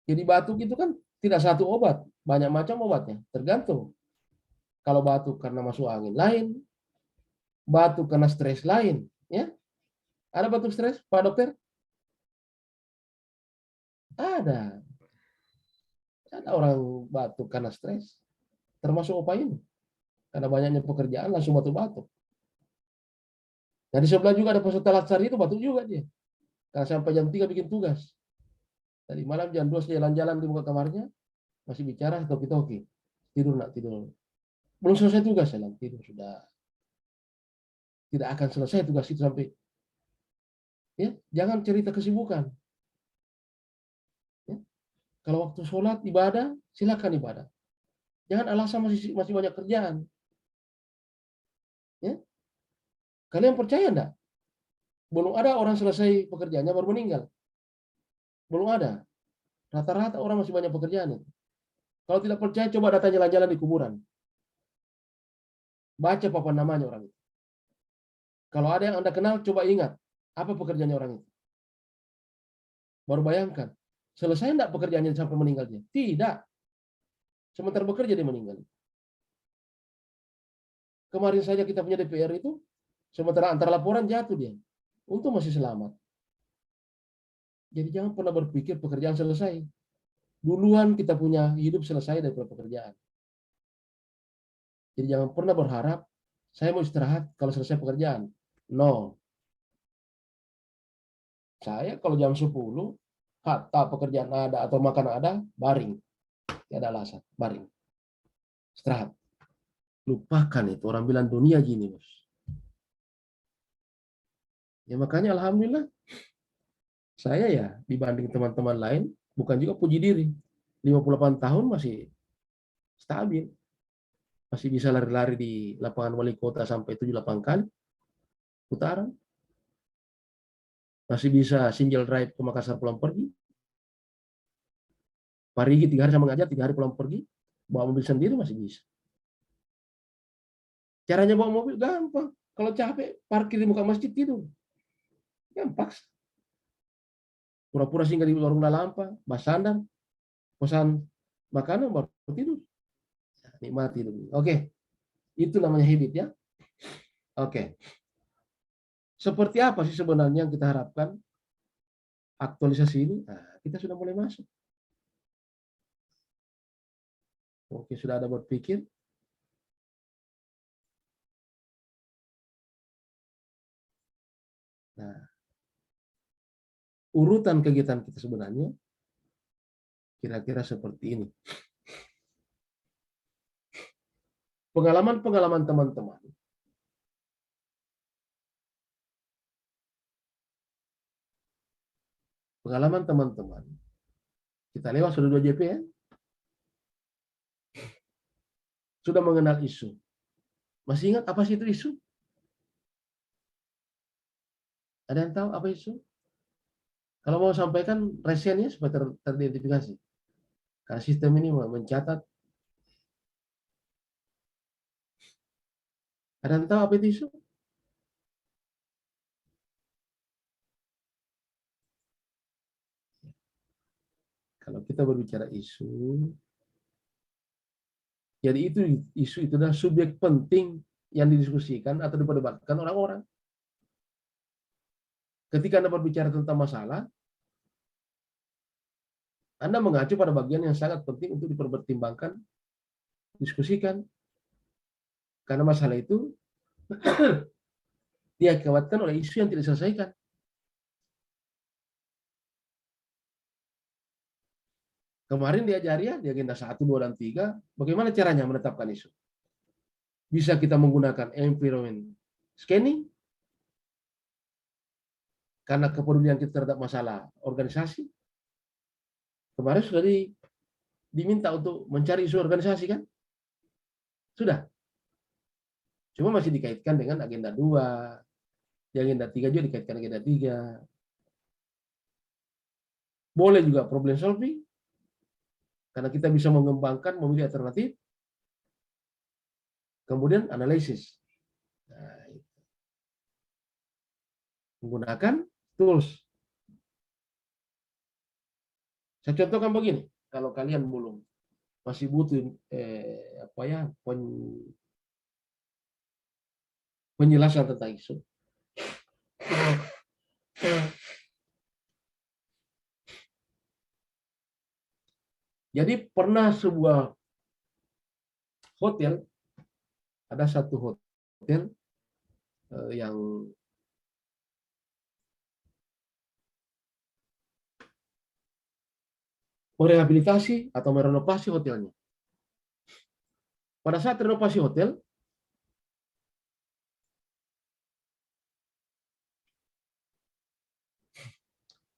Jadi batuk itu kan tidak satu obat, banyak macam obatnya, tergantung. Kalau batuk karena masuk angin lain, batuk karena stres lain, ya. Ada batuk stres, Pak Dokter? Ada. Ada orang batuk karena stres, termasuk opa ini. Karena banyaknya pekerjaan langsung batuk-batuk. Nah di sebelah juga ada peserta latsari itu batuk juga dia. Karena sampai jam 3 bikin tugas. Tadi malam jam 2 jalan-jalan di muka kamarnya, masih bicara toki-toki. Tidur nak tidur. Belum selesai tugas, saya tidur sudah. Tidak akan selesai tugas itu sampai. Ya, jangan cerita kesibukan. Ya. Kalau waktu sholat, ibadah, silakan ibadah. Jangan alasan masih banyak kerjaan. Ya. Kalian percaya enggak? Belum ada orang selesai pekerjaannya baru meninggal. Belum ada. Rata-rata orang masih banyak pekerjaan. Kalau tidak percaya, coba datang jalan-jalan di kuburan. Baca papan namanya orang itu. Kalau ada yang Anda kenal, coba ingat apa pekerjaannya orang itu. Baru bayangkan, selesai enggak pekerjaannya sampai meninggalnya? Tidak. Sementara bekerja dia meninggal. Kemarin saja kita punya DPR itu, sementara antar laporan jatuh dia. Untung masih selamat. Jadi jangan pernah berpikir pekerjaan selesai. Duluan kita punya hidup selesai daripada pekerjaan. Jadi jangan pernah berharap, saya mau istirahat kalau selesai pekerjaan. No. Saya kalau jam 10, kata pekerjaan ada atau makan ada, baring. Tidak ada alasan, baring. Istirahat. Lupakan itu, orang bilang dunia gini, bos. Ya makanya alhamdulillah, saya ya dibanding teman-teman lain, bukan juga puji diri. 58 tahun masih stabil. Masih bisa lari-lari di lapangan wali kota sampai 7-8 kali. Putaran. Masih bisa single drive ke Makassar pulang pergi. Parigi 3 hari sama ngajar, 3 hari pulang pergi. Bawa mobil sendiri masih bisa. Caranya bawa mobil gampang. Kalau capek, parkir di muka masjid tidur. Gampang. Pura-pura singgah di warung Lalampa, basandar, pesan makanan baru tidur. Nikmati dulu. Oke. Itu namanya habit ya. Oke. Seperti apa sih sebenarnya yang kita harapkan aktualisasi ini? Nah, kita sudah mulai masuk. Oke, sudah ada berpikir? Nah, urutan kegiatan kita sebenarnya kira-kira seperti ini. Pengalaman-pengalaman teman-teman kita lewat sudah 2 JP ya, sudah mengenal isu. Masih ingat apa sih itu isu? Ada yang tahu apa isu? Kalau mau sampaikan resennya supaya teridentifikasi. Karena sistem ini mencatat. Ada yang tahu apa itu isu? Kalau kita berbicara isu, jadi isu itu adalah subjek penting yang didiskusikan atau diperdebatkan orang-orang. Ketika Anda berbicara tentang masalah, Anda mengacu pada bagian yang sangat penting untuk dipertimbangkan, diskusikan. Karena masalah itu diakibatkan oleh isu yang tidak diselesaikan. Kemarin diajari ya, di agenda 1, 2, dan 3, bagaimana caranya menetapkan isu. Bisa kita menggunakan environment scanning, karena kepedulian kita terhadap masalah organisasi. Kemarin sudah diminta untuk mencari isu organisasi kan? Sudah. Cuma masih dikaitkan dengan agenda 2, di agenda 3 juga dikaitkan agenda 3. Boleh juga problem solving, karena kita bisa mengembangkan, memilih alternatif. Kemudian analisis. Nah, menggunakan tools. Saya contohkan begini, kalau kalian belum masih butuh penjelasan tentang isu. Jadi pernah sebuah hotel, ada satu hotel yang merehabilitasi atau merenovasi hotelnya. Pada saat renovasi hotel,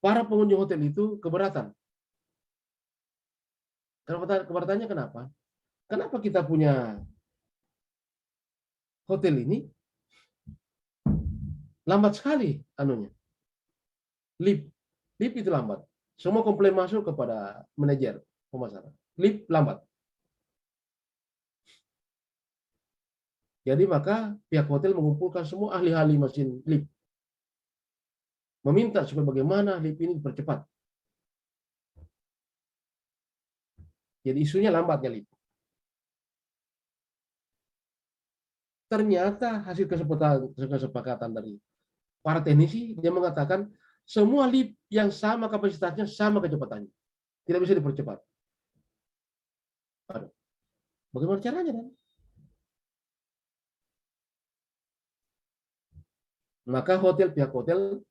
para pengunjung hotel itu keberatan. Keberatannya kenapa? Kenapa kita punya hotel ini lambat sekali anunya. Lift itu lambat. Semua komplain masuk kepada manajer pemasaran. Lift lambat. Jadi maka pihak hotel mengumpulkan semua ahli-ahli mesin lift. Meminta supaya bagaimana lift ini dipercepat. Jadi isunya lambatnya lift. Ternyata hasil kesepakatan dari para teknisi, dia mengatakan semua lift yang sama kapasitasnya, sama kecepatannya. Tidak bisa dipercepat. Aduh. Bagaimana caranya dan? Maka pihak hotel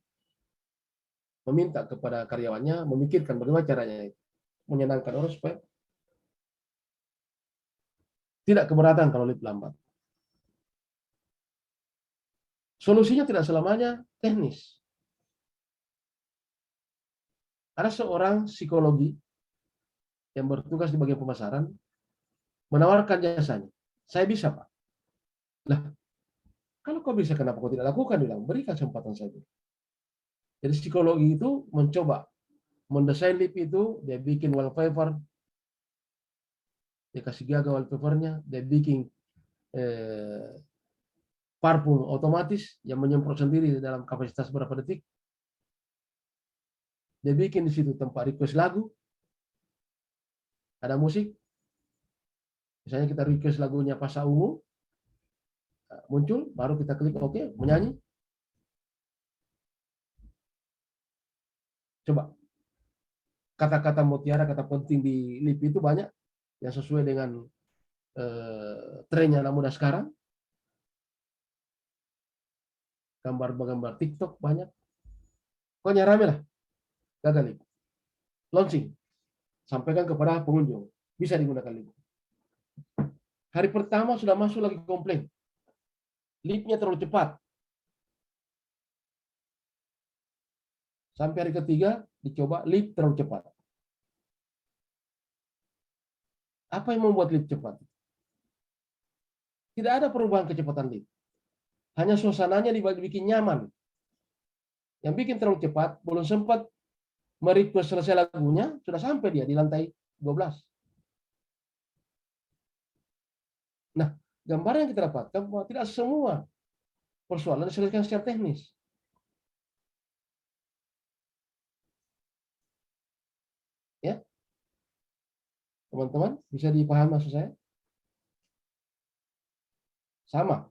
meminta kepada karyawannya memikirkan bagaimana caranya menyenangkan orang supaya tidak keberatan kalau lift lambat. Solusinya tidak selamanya teknis. Ada seorang psikologi yang bertugas di bagian pemasaran menawarkan jasanya. Saya bisa, Pak. Lah, kalau kau bisa, kenapa kau tidak lakukan? Bilang, berikan kesempatan saja. Jadi psikologi itu mencoba mendesain lift itu, dia bikin wallpaper, dia kasih gaga wallpapernya, dia bikin parfum otomatis yang menyemprot sendiri dalam kapasitas berapa detik. Dia bikin di situ tempat request lagu, ada musik. Misalnya kita request lagunya Pasha Ungu, muncul, baru kita klik OK, menyanyi. Coba. Kata-kata mutiara, kata penting di lift itu banyak yang sesuai dengan trennya anak muda sekarang. Gambar-gambar TikTok banyak. Pokoknya rame lah. Gagal lift. Launching. Sampaikan kepada pengunjung. Bisa digunakan lift. Hari pertama sudah masuk lagi komplain. Liftnya terlalu cepat. Sampai hari ketiga dicoba lift terlalu cepat. Apa yang membuat lift cepat? Tidak ada perubahan kecepatan lift. Hanya suasananya dibikin nyaman. Yang bikin terlalu cepat, belum sempat merequest selesai lagunya, sudah sampai dia di lantai 12. Nah, gambaran yang kita dapatkan bahwa tidak semua persoalan diselesaikan secara teknis. Ya, teman-teman, bisa dipahami maksud saya? Sama.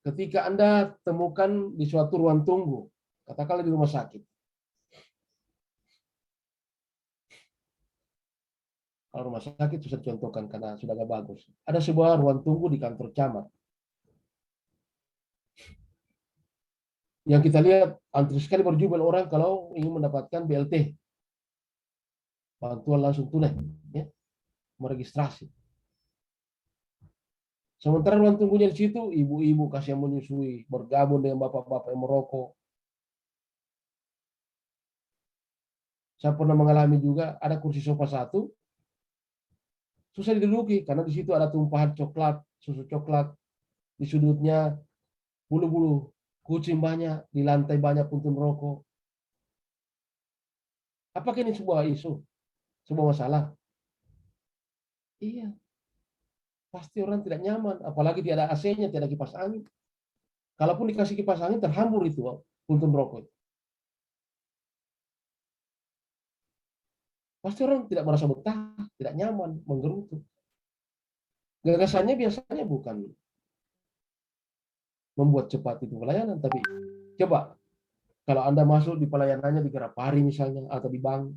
Ketika Anda temukan di suatu ruang tunggu, katakanlah di rumah sakit. Kalau rumah sakit susah contohkan karena sudah gak bagus. Ada sebuah ruang tunggu di kantor camat. Yang kita lihat antri sekali berjubel orang kalau ingin mendapatkan BLT. Bantuan langsung tunai. Ya, meregistrasi. Sementara ruang tunggunya di situ, ibu-ibu kasih yang menyusui, bergabung dengan bapak-bapak yang merokok. Saya pernah mengalami juga, ada kursi sofa satu, susah diduduki, karena di situ ada tumpahan coklat, susu coklat, di sudutnya bulu-bulu kucing banyak, di lantai banyak puntung rokok. Apakah ini sebuah isu? Sebuah masalah? Iya. Pasti orang tidak nyaman, apalagi tidak ada AC-nya, tidak ada kipas angin. Kalaupun dikasih kipas angin, terhambur itu puntung rokok. Pasti orang tidak merasa betah, tidak nyaman, menggerutu. Gagasannya biasanya bukan membuat cepat itu pelayanan, tapi coba kalau Anda masuk di pelayanannya di Garapari misalnya, atau di bank,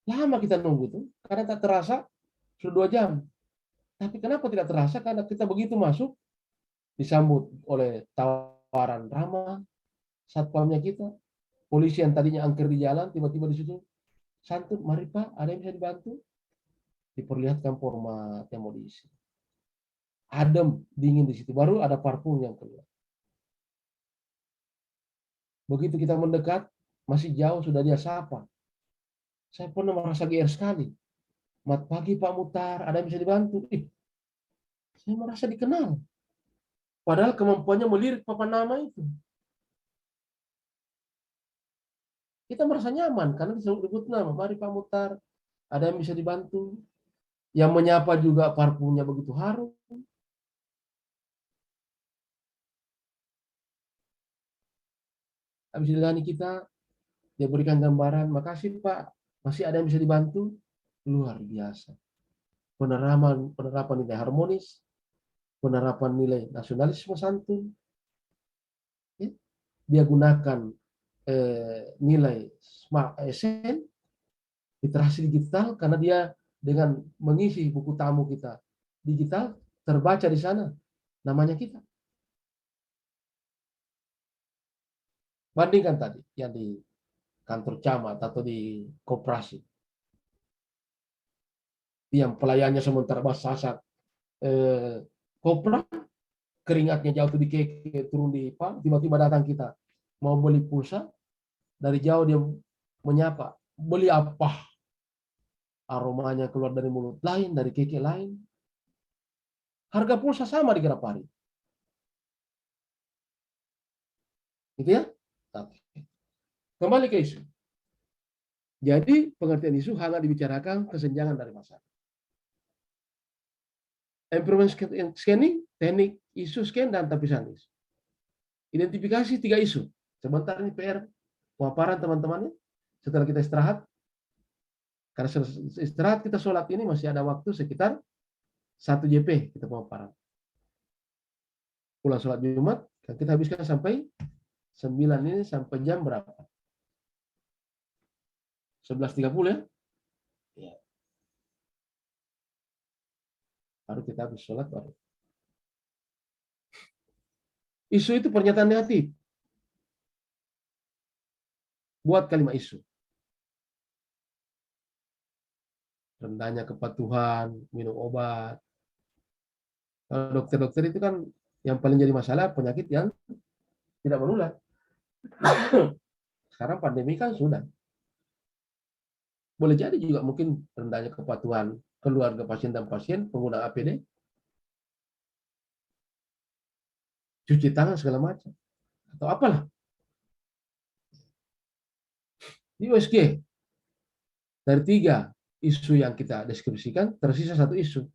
lama kita nunggu tuh, karena tak terasa sudah 2 jam. Tapi kenapa tidak terasa? Karena kita begitu masuk, disambut oleh tawaran ramah, satpamnya kita, polisi yang tadinya angker di jalan, tiba-tiba di situ, santun, mari Pak, ada yang bisa dibantu? Diperlihatkan format yang mau diisi. Adem, dingin di situ. Baru ada parfum yang keluar. Begitu kita mendekat, masih jauh sudah dia sapa. Saya pernah merasa GR sekali. Mat pagi Pak Mutar, ada yang bisa dibantu? Saya merasa dikenal. Padahal kemampuannya melirik papan nama itu. kita merasa nyaman karena disebut nama. Mari Pak Mutar, ada yang bisa dibantu. Yang menyapa juga parfumnya begitu harum. Habis dilayani kita, dia berikan gambaran, makasih Pak, masih ada yang bisa dibantu. Luar biasa. Penerapan nilai harmonis, penerapan nilai nasionalisme santun. Ya. Dia gunakan nilai Smart ASN, literasi digital, karena dia dengan mengisi buku tamu kita digital, terbaca di sana namanya kita. Bandingkan tadi yang di kantor camat atau di koperasi, yang pelayannya sementara sasak kopra, keringatnya jauh di keke, turun di pam, tiba-tiba datang kita mau beli pulsa, dari jauh dia menyapa, beli apa? Aromanya keluar dari mulut lain, dari keke lain. Harga pulsa sama di Grapari. Gitu ya? Oke. Kembali ke isu. Jadi pengertian isu hangat dibicarakan kesenjangan dari masyarakat. Improvement scanning, teknik isu scan dan tapisan isu. Identifikasi 3 isu. Sebentar ini PR pemaparan teman-temannya. Setelah kita istirahat, karena istirahat kita sholat ini masih ada waktu sekitar 1 JP kita pemaparan. Pulang sholat Jumat, kita habiskan sampai 9 ini sampai jam berapa? 11.30 ya? Ya. Baru kita habis sholat baru. Isu itu pernyataan negatif. Buat kalimat isu. Rendahnya kepatuhan, minum obat. Kalau dokter-dokter itu kan yang paling jadi masalah penyakit yang tidak menular. Sekarang pandemi kan sudah. Boleh jadi juga mungkin rendahnya kepatuhan keluarga pasien dan pasien, pengguna APD, cuci tangan segala macam, atau apalah. Di USG, dari 3 isu yang kita deskripsikan, tersisa 1 isu.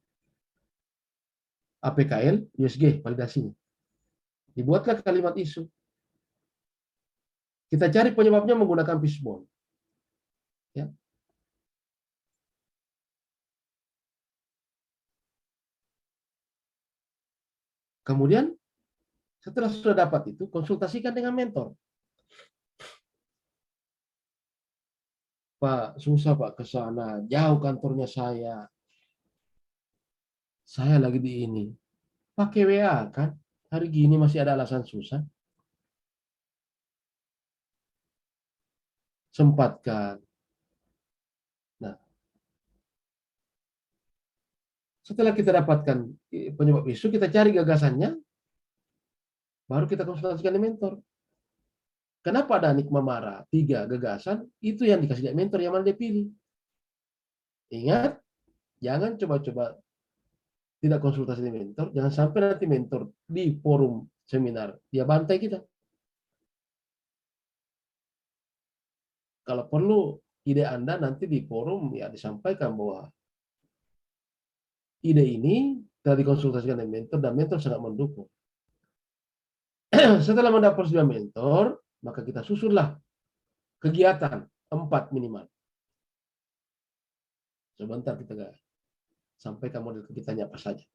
APKL, USG, validasinya. Dibuatlah kalimat isu. Kita cari penyebabnya menggunakan fishbone. Ya. Kemudian, setelah sudah dapat itu, konsultasikan dengan mentor. Pak, susah Pak ke sana, jauh kantornya saya. Saya lagi di ini. Pakai WA kan? Hari gini masih ada alasan susah. Sempatkan. Nah, setelah kita dapatkan penyebab isu, kita cari gagasannya, baru kita konsultasikan dengan mentor. Kenapa ada Nikma marah? 3 gagasan, itu yang dikasih mentor, yang mana dia pilih. Ingat, jangan coba-coba tidak konsultasi dengan mentor, jangan sampai nanti mentor di forum seminar, dia bantai kita. Kalau perlu ide Anda nanti di forum ya disampaikan bahwa ide ini telah dikonsultasikan dengan mentor dan mentor sangat mendukung. Setelah mendapat persetujuan mentor, maka kita susunlah kegiatan 4 minimal. Sebentar kita sampaikan model kegiatannya apa saja.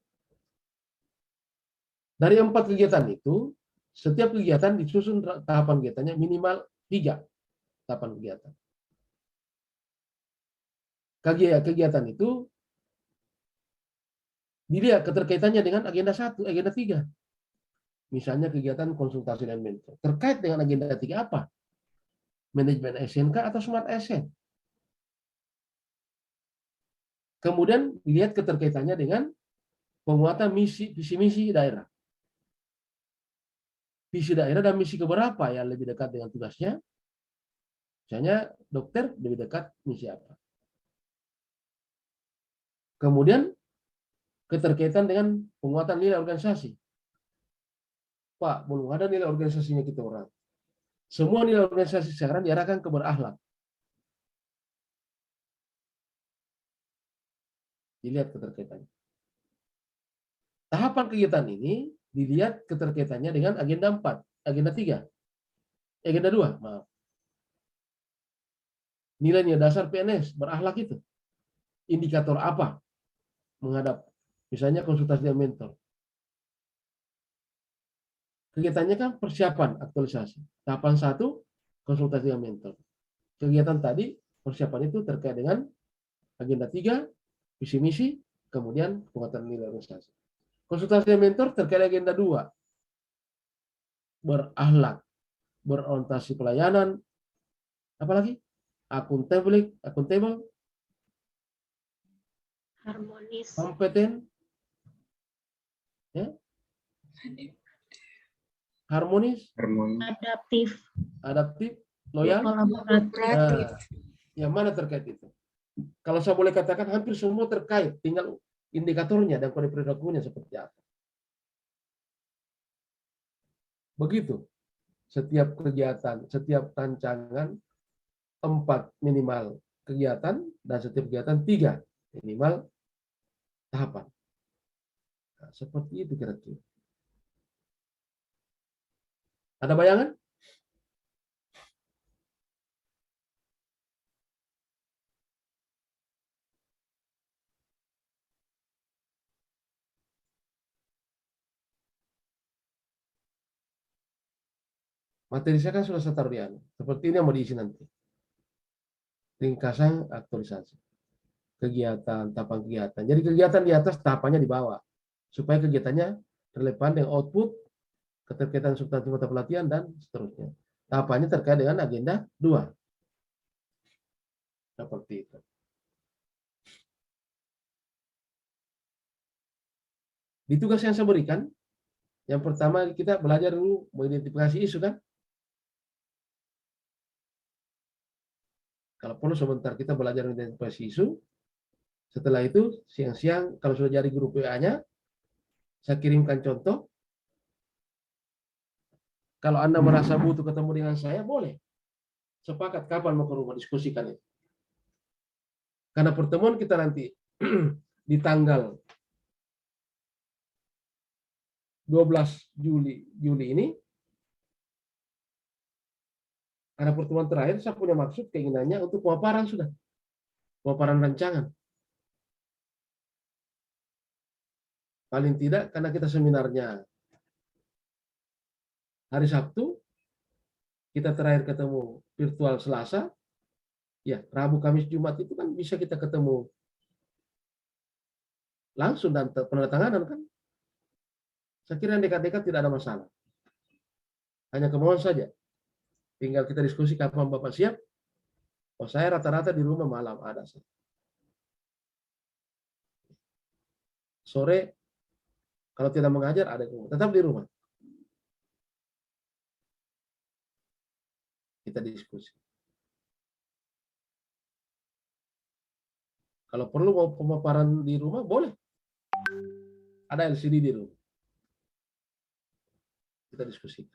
Dari 4 kegiatan itu, setiap kegiatan disusun tahapan kegiatannya minimal 3 tahapan kegiatan. Kegiatan itu dilihat keterkaitannya dengan agenda 1, agenda 3. Misalnya kegiatan konsultasi dan mentor. Terkait dengan agenda 3 apa? Manajemen SNK atau Smart ASN? Kemudian dilihat keterkaitannya dengan penguatan visi misi daerah. Visi daerah dan misi keberapa yang lebih dekat dengan tugasnya? Misalnya dokter lebih dekat misi apa? Kemudian keterkaitan dengan penguatan nilai organisasi. Pak, belum ada nilai organisasinya kita orang. Semua nilai organisasi sekarang diarahkan ke berakhlak. Dilihat keterkaitannya. Tahapan kegiatan ini dilihat keterkaitannya dengan agenda 4, agenda 3, agenda 2, maaf. Nilai-nilai dasar PNS berakhlak itu. Indikator apa menghadap, misalnya konsultasi dengan mentor. Kegiatannya kan persiapan aktualisasi. Tahapan 1, konsultasi dengan mentor. Kegiatan tadi, persiapan itu terkait dengan agenda 3, visi misi, kemudian penguatan nilai organisasi. Konsultasi dengan mentor terkait agenda 2, berakhlak, berorientasi pelayanan, apalagi akuntabel, Harmonis. kompeten, ya, harmonis, Adaptif. loyal, Kolaboratif. Yang mana terkait itu? Kalau saya boleh katakan hampir semua terkait, tinggal indikatornya dan kode perilakunya seperti apa. Begitu. Setiap kegiatan, setiap rancangan 4 minimal kegiatan dan setiap kegiatan 3 minimal tahapan. Nah, seperti itu kira-kira. Ada bayangan? Materi saya kan sudah saya taruh di anu. Seperti ini yang mau diisi nanti. Ringkasan aktualisasi. Kegiatan, tahapan kegiatan. Jadi kegiatan di atas, tahapannya di bawah. Supaya kegiatannya relevan dengan output, keterkaitan substansi mata pelatihan, dan seterusnya. Tahapannya terkait dengan agenda 2. Seperti itu. Di tugas yang saya berikan, yang pertama kita belajar dulu mengidentifikasi isu kan. Kalau perlu sebentar kita belajar mengidentifikasi isu. Setelah itu siang-siang kalau sudah jadi grup WA-nya, saya kirimkan contoh. Kalau Anda merasa butuh ketemu dengan saya, boleh. Sepakat kapan mau ke rumah, diskusikan itu. Karena pertemuan kita nanti di tanggal 12 Juli ini, karena pertemuan terakhir saya punya maksud keinginannya untuk pemaparan sudah. Pemaparan rancangan. Paling tidak karena kita seminarnya hari Sabtu, kita terakhir ketemu virtual Selasa, ya Rabu, Kamis, Jumat itu kan bisa kita ketemu langsung dan penandatanganan kan. Saya kira yang dekat-dekat tidak ada masalah. Hanya kemauan saja. Tinggal kita diskusi kapan Bapak siap. Oh saya rata-rata di rumah malam ada. Sore kalau tidak mengajar ada tetap di rumah. Kita diskusi. Kalau perlu mau pemaparan di rumah boleh. Ada LCD di rumah. Kita diskusikan.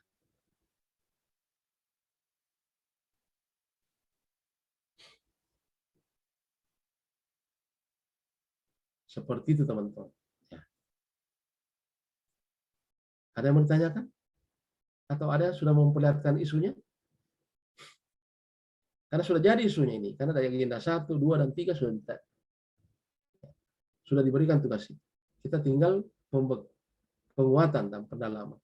Seperti itu teman-teman. Ya. Ada yang mau ditanyakan? Atau ada yang sudah memperlihatkan isunya? Karena sudah jadi isunya ini. Karena dari agenda 1, 2, dan 3 sudah diberikan tugas itu. Kita tinggal penguatan dan pendalaman.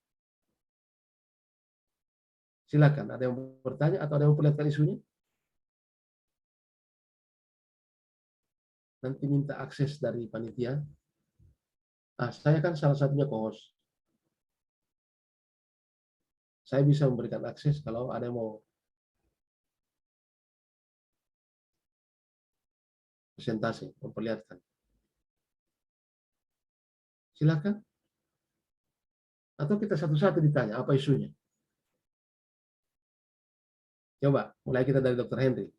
Silakan, ada yang bertanya atau ada yang memperlihatkan isunya? Nanti minta akses dari panitia. Saya kan salah satunya co-host. Saya bisa memberikan akses kalau ada yang mau presentasi, memperlihatkan. Silakan. Atau kita satu-satu ditanya, apa isunya? Coba, mulai kita dari Dr. Henry.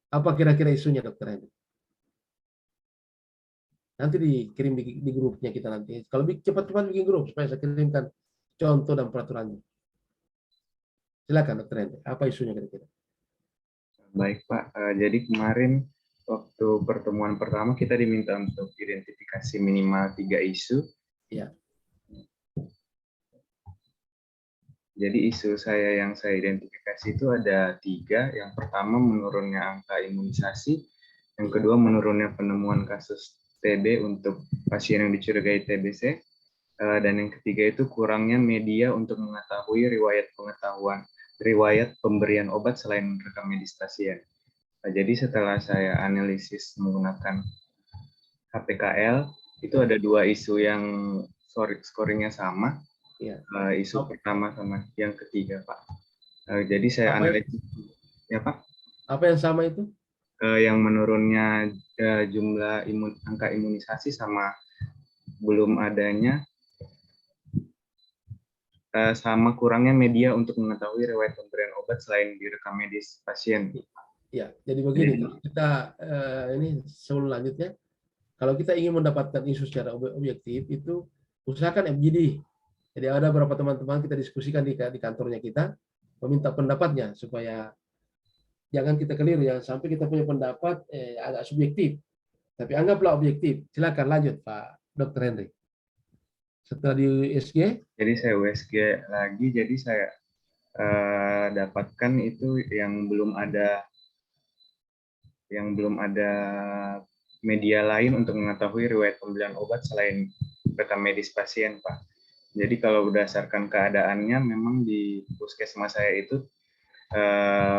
Apa kira-kira isunya, Dr. Henry? Nanti dikirim di grupnya kita nanti. Kalau cepat-cepat bikin grup, supaya saya kirimkan contoh dan peraturannya. Silakan Dr. Hendrik, apa isunya kira-kira? Baik Pak, jadi kemarin waktu pertemuan pertama kita diminta untuk identifikasi minimal 3 isu. Ya. Jadi isu yang saya identifikasi itu ada 3. Yang pertama menurunnya angka imunisasi, yang kedua menurunnya penemuan kasus TB untuk pasien yang dicurigai TBC, dan yang ketiga itu kurangnya media untuk mengetahui riwayat pemberian obat selain rekam medis pasien. Jadi setelah saya analisis menggunakan HPKL, itu ada 2 isu yang scoringnya sama. Ya. Isu pertama sama yang ketiga, Pak. Jadi saya analisis, ya Pak. Apa yang sama itu? Yang menurunnya jumlah angka imunisasi sama belum adanya sama kurangnya media untuk mengetahui riwayat pemberian obat selain direkam medis pasien. Ya, jadi begini, kalau kita ini sebelum lanjutnya, kalau kita ingin mendapatkan isu secara objektif itu usahakan FGD. Jadi ada beberapa teman-teman kita diskusikan di kantornya kita, meminta pendapatnya supaya jangan kita keliru, jangan sampai kita punya pendapat agak subjektif, tapi anggaplah objektif. Silakan lanjut Pak Dr. Hendrik. Setelah di USG? Jadi saya USG lagi, jadi saya dapatkan itu yang belum ada media lain untuk mengetahui riwayat pembelian obat selain rekam medis pasien, Pak. Jadi kalau berdasarkan keadaannya, memang di puskesmas saya itu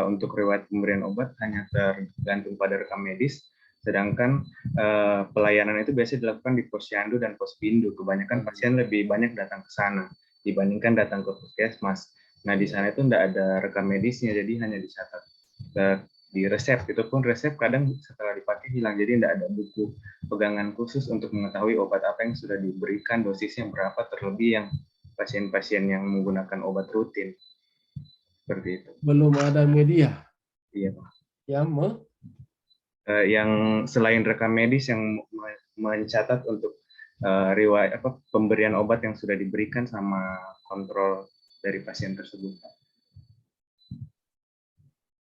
untuk riwayat pemberian obat hanya tergantung pada rekam medis. Sedangkan pelayanan itu biasanya dilakukan di posyandu dan pospindu. Kebanyakan pasien lebih banyak datang ke sana dibandingkan datang ke puskesmas. Nah di sana itu tidak ada rekam medisnya, jadi hanya dicatat di resep. Itu pun resep kadang setelah dipakai hilang, jadi tidak ada buku pegangan khusus untuk mengetahui obat apa yang sudah diberikan, dosisnya berapa, terlebih yang pasien-pasien yang menggunakan obat rutin. Seperti itu. Belum ada media. Iya Pak. Yang selain rekam medis yang mencatat untuk riwayat pemberian obat yang sudah diberikan sama kontrol dari pasien tersebut.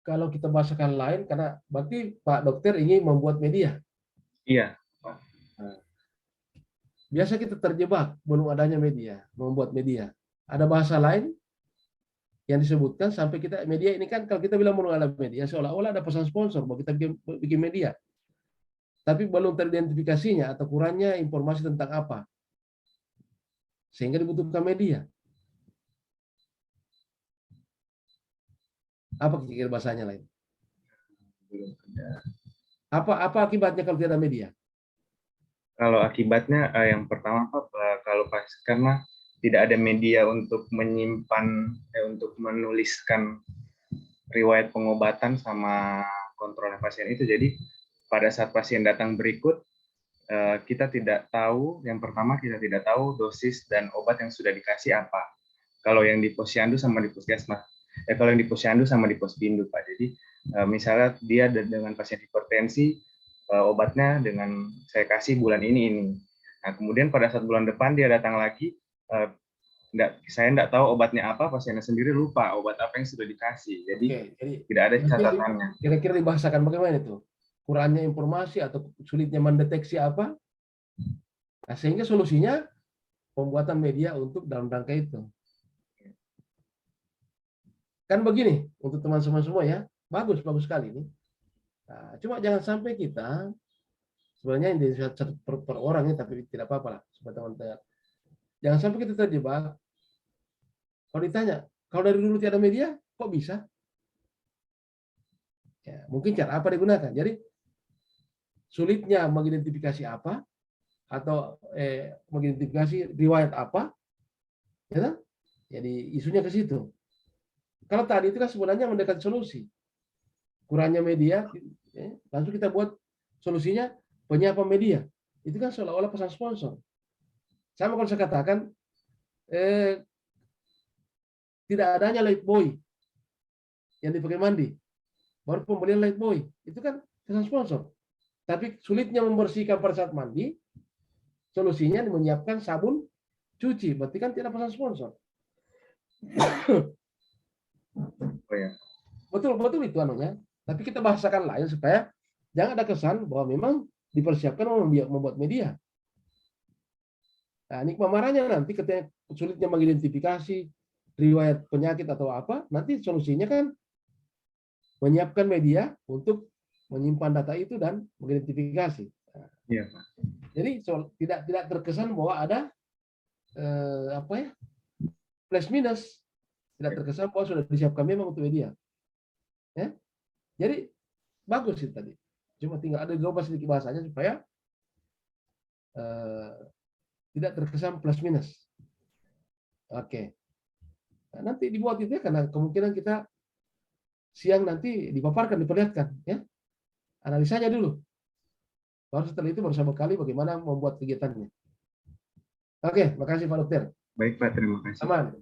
Kalau kita bahasakan lain, karena berarti Pak Dokter ingin membuat media. Iya. Biasa kita terjebak belum adanya media, membuat media. Ada bahasa lain yang disebutkan sampai kita media ini kan kalau kita bilang belum ada media, seolah-olah ada pesan sponsor bahwa kita bikin media. Tapi belum teridentifikasinya atau kurangnya informasi tentang apa. Sehingga dibutuhkan media. Apa kira-kira bahasanya lain? Apa akibatnya kalau tidak ada media? Kalau akibatnya yang pertama Pak, karena tidak ada media untuk menyimpan, untuk menuliskan riwayat pengobatan sama kontrolnya pasien itu. Jadi pada saat pasien datang berikut, kita tidak tahu, yang pertama kita tidak tahu dosis dan obat yang sudah dikasih apa. Kalau yang di posyandu sama di puskesmas, kalau yang di posyandu sama di pospindu Pak. Jadi misalnya dia dengan pasien hipertensi, obatnya dengan saya kasih bulan ini. Nah kemudian pada saat bulan depan dia datang lagi, saya tidak tahu obatnya apa, pasiennya sendiri lupa obat apa yang sudah dikasih. Jadi tidak ada catatannya. Kira-kira dibahasakan bagaimana itu? Kurangnya informasi atau sulitnya mendeteksi apa? Nah, sehingga solusinya pembuatan media untuk dalam rangka itu. Kan begini, untuk teman-teman semua ya, bagus sekali ini. Nah, cuma jangan sampai kita, sebenarnya ini satu per orang ya, tapi tidak apa-apa lah, teman-teman. Jangan sampai kita terjebak. Kalau ditanya, kalau dari dulu tidak ada media, kok bisa? Ya, mungkin cara apa digunakan. Jadi sulitnya mengidentifikasi apa atau mengidentifikasi riwayat apa, ya, jadi isunya ke situ. Kalau tadi itu kan sebenarnya mendekati solusi, kurangnya media, langsung kita buat solusinya penyiapan media. Itu kan seolah-olah pesan sponsor. Sama kalau saya katakan tidak adanya Lifebuoy yang dipakai mandi, baru pembelian Lifebuoy, itu kan pesan sponsor. Tapi sulitnya membersihkan pada saat mandi, solusinya menyiapkan sabun cuci, berarti kan tidak pesan sponsor. Oh ya. Betul itu anunya. Tapi kita bahasakan lain supaya jangan ada kesan bahwa memang dipersiapkan membuat media. Nah, ini pemarahnya nanti ketika sulitnya mengidentifikasi riwayat penyakit atau apa, nanti solusinya kan menyiapkan media untuk menyimpan data itu dan mengidentifikasi. Nah, Iya, Pak. jadi tidak terkesan bahwa ada plus minus, tidak terkesan bahwa sudah disiapkan memang untuk media. Ya, jadi bagus sih tadi. Cuma tinggal ada diubah sedikit bahasanya supaya tidak terkesan plus minus. Oke. Nah, nanti dibuat itu ya, karena kemungkinan kita siang nanti dipaparkan, diperlihatkan, ya. Analisanya dulu. Baru setelah itu baru sama kali bagaimana membuat kegiatannya. Oke, makasih Pak Dokter. Baik Pak, terima kasih. Aman.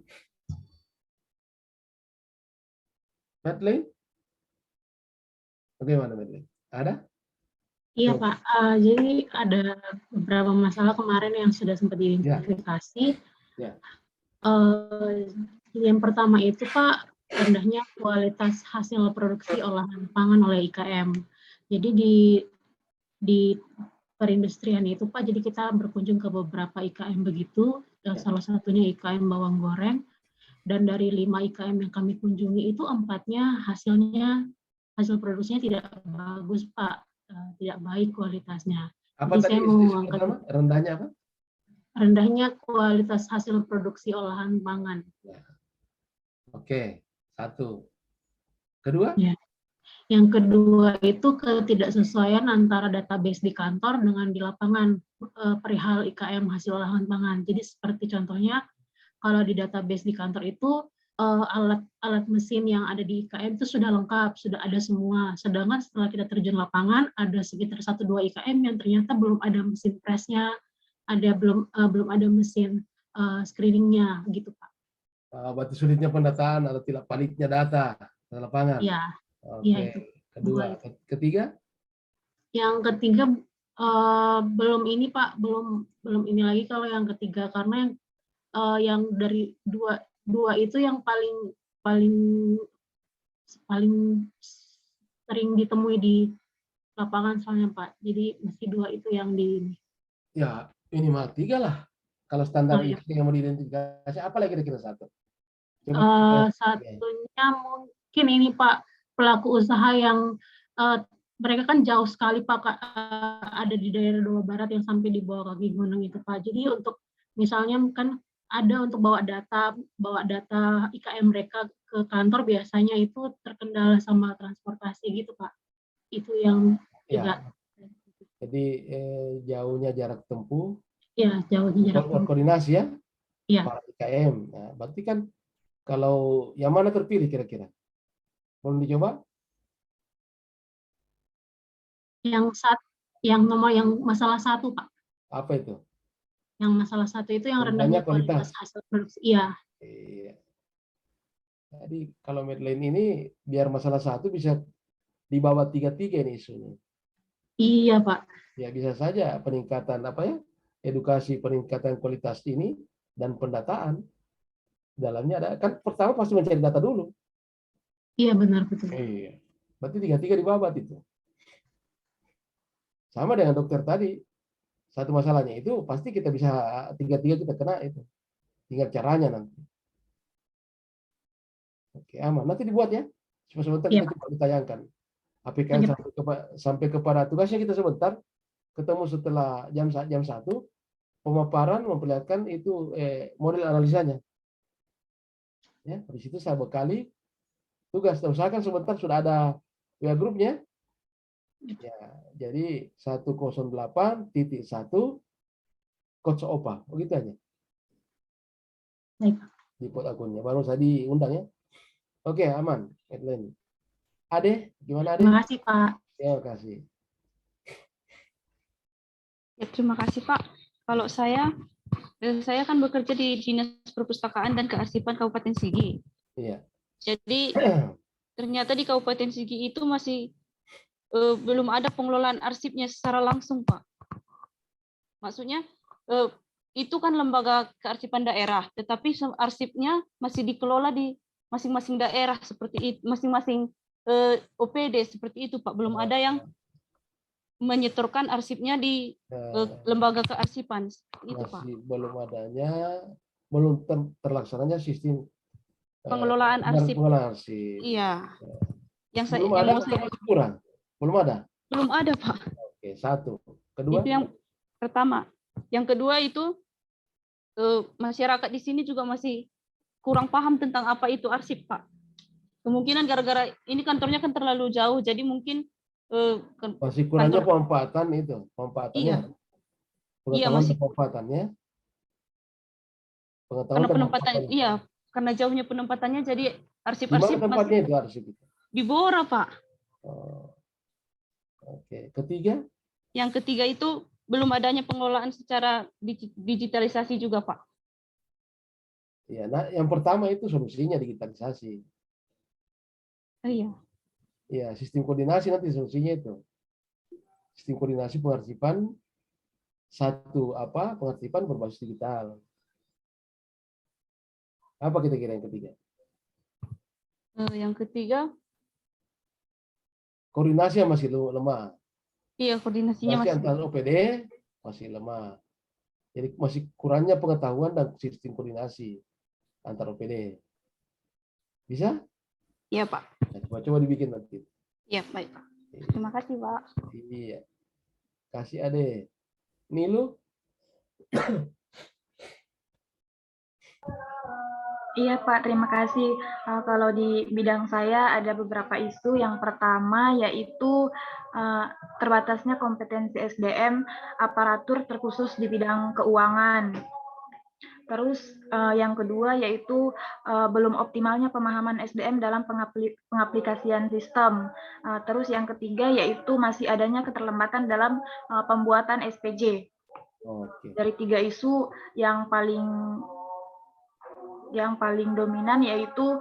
Madeleine? Bagaimana Madeleine? Ada? Iya Pak, jadi ada beberapa masalah kemarin yang sudah sempat diidentifikasi. Ya. Yang pertama itu Pak, rendahnya kualitas hasil produksi olahan pangan oleh IKM. Jadi di perindustrian itu Pak, jadi kita berkunjung ke beberapa IKM begitu, salah satunya IKM bawang goreng, dan dari 5 IKM yang kami kunjungi itu 4-nya hasil produksinya tidak bagus Pak, tidak baik kualitasnya. Apa jadi tadi saya mau angkat rendahnya apa? Rendahnya kualitas hasil produksi olahan pangan. Oke, satu. Kedua? Ya. Yang kedua itu ketidaksesuaian antara database di kantor dengan di lapangan perihal IKM hasil olahan pangan. Jadi seperti contohnya kalau di database di kantor itu alat mesin yang ada di IKM itu sudah lengkap, sudah ada semua. Sedangkan setelah kita terjun lapangan ada sekitar 1-2 IKM yang ternyata belum ada mesin pressnya, belum ada mesin screeningnya gitu Pak. Berarti sulitnya pendataan atau tidak validnya data di lapangan. Iya. Oke. Ya, itu. Kedua, ketiga? Yang ketiga belum ini Pak, belum ini lagi kalau yang ketiga, karena yang dari dua itu yang paling sering ditemui di lapangan soalnya Pak. Jadi mesti 2 itu yang di. Ya minimal 3 lah. Kalau standar yang mau diidentifikasi, apa lagi kira-kira satu? Satunya mungkin ini Pak, pelaku usaha yang mereka kan jauh sekali Pak, ada di daerah Jawa Barat yang sampai di bawah kaki gunung itu Pak. Jadi untuk misalnya kan ada untuk bawa data IKM mereka ke kantor biasanya itu terkendala sama transportasi gitu Pak. Itu yang juga. Jadi jauhnya jarak tempuh. Ya, jauhnya jarak tempuh. Koordinasi ya? Iya. Para IKM. Nah, berarti kan kalau yang mana terpilih kira-kira? Belum dicoba? Yang masalah 1 Pak. Apa itu? Yang masalah 1 itu yang rendahnya kualitas hasil produksi. Iya. Jadi kalau Madeleine ini biar masalah 1 bisa dibawa 3-3 ini isunya. Iya Pak. Ya bisa saja peningkatan edukasi peningkatan kualitas ini dan pendataan. Dalamnya ada kan pertama pasti mencari data dulu. Iya benar betul. Iya. Berarti 3-3 dibabat itu. Sama dengan dokter tadi. Satu masalahnya itu pasti kita bisa 3-3 kita kena itu. Tinggal caranya nanti. Oke, aman. Nanti dibuat ya. Sebentar kita coba ditayangkan. APKN sampai kepada tugasnya kita sebentar. Ketemu setelah jam 1. Pemaparan memperlihatkan itu model analisanya. Ya, di situ saya bekali tugas. Usahakan sebentar sudah ada WA grupnya. Ya, jadi 108.1 Coach Opa, begitu aja. Baik. Di pot akunnya, baru saya diundang ya. Oke, aman, Madeleine. Ade, gimana Ade? Terima kasih Pak. Terima kasih. Ya, terima kasih Pak. Kalau saya kan bekerja di Dinas Perpustakaan dan Kearsipan Kabupaten Sigi. Iya. Jadi ternyata di Kabupaten Sigi itu masih belum ada pengelolaan arsipnya secara langsung, Pak. Maksudnya itu kan lembaga kearsipan daerah, tetapi arsipnya masih dikelola di masing-masing daerah seperti itu, masing-masing OPD seperti itu Pak. Belum ada yang menyetorkan arsipnya di lembaga kearsipan. Itu Pak. Masih belum adanya, belum terlaksananya sistem Pengelolaan arsip. pengelolaan arsip. Iya. Yang saya Belum ada, masih kurang. Belum ada. Belum ada Pak. Oke, satu. Kedua. Itu yang pertama. Yang kedua itu masyarakat di sini juga masih kurang paham tentang apa itu arsip Pak. Kemungkinan gara-gara ini kantornya kan terlalu jauh, jadi mungkin masih kurangnya pemanfaatan itu, pemanfaatannya. Iya. Iya, masih pemanfaatannya. Karena penempatan, iya, karena jauhnya penempatannya, jadi arsip-arsip tempatnya itu arsip itu? Di Bora Pak. Oke. Ketiga? Yang ketiga itu belum adanya pengelolaan secara digitalisasi juga Pak. Ya, nah yang pertama itu solusinya digitalisasi. Iya. Ya, sistem koordinasi nanti solusinya itu. Sistem koordinasi pengarsipan pengarsipan berbasis digital. Apa kira-kira yang ketiga? Yang ketiga koordinasi masih lemah. Iya, koordinasinya masih antar OPD masih lemah. Jadi masih kurangnya pengetahuan dan sistem koordinasi antar OPD. Bisa? Iya, Pak. Coba dibikin nanti. Iya, baik, Pak. Terima kasih, Pak. Iya. Kasih Ade. Nilu? Iya Pak, terima kasih. Kalau di bidang saya ada beberapa isu. Yang pertama yaitu terbatasnya kompetensi SDM aparatur terkhusus di bidang keuangan. Terus yang kedua yaitu belum optimalnya pemahaman SDM dalam pengaplikasian sistem. Terus yang ketiga yaitu masih adanya keterlambatan dalam pembuatan SPJ. Dari tiga isu yang paling dominan yaitu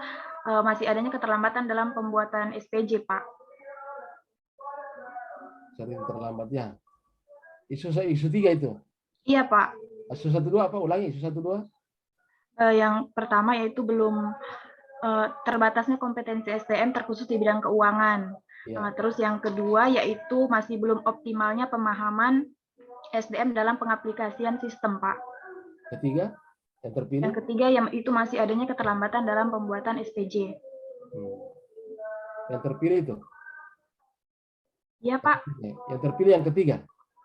masih adanya keterlambatan dalam pembuatan SPJ, Pak. Sering terlambatnya. Isu tiga itu? Iya, Pak. Isu 1, 2 apa? Ulangi, isu 1, 2. Yang pertama yaitu belum terbatasnya kompetensi SDM terkhusus di bidang keuangan. Ya. Terus yang kedua yaitu masih belum optimalnya pemahaman SDM dalam pengaplikasian sistem, Pak. Ketiga, yang terpilih? Yang ketiga itu masih adanya keterlambatan dalam pembuatan SPJ. Yang terpilih itu? Iya, Pak. Yang terpilih yang ketiga?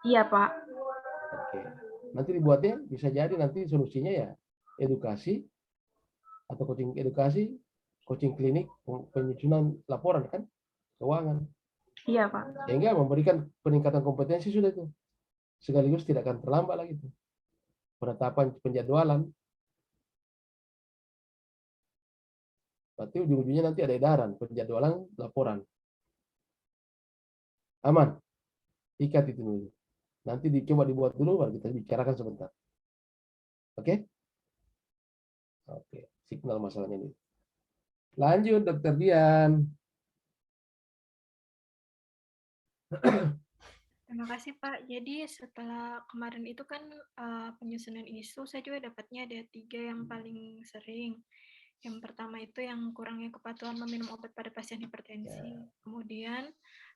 Iya, Pak. Oke. Nanti dibuatnya bisa jadi nanti solusinya ya edukasi atau coaching edukasi, coaching klinik, penyusunan laporan kan keuangan. Iya, Pak. Sehingga memberikan peningkatan kompetensi sudah itu. Sekaligus tidak akan terlambat lagi itu. Penetapan penjadwalan. Berarti ujung-ujungnya nanti ada edaran, penjadwalan, laporan. Aman. Ikat itu dulu. Nanti dicoba dibuat dulu, baru kita bicarakan sebentar. Oke? Oke, signal masalahnya ini. Lanjut, Dr. Dian. Terima kasih, Pak. Jadi setelah kemarin itu kan penyusunan isu, saya juga dapatnya ada 3 yang paling sering. Yang pertama itu yang kurangnya kepatuhan meminum obat pada pasien hipertensi. Kemudian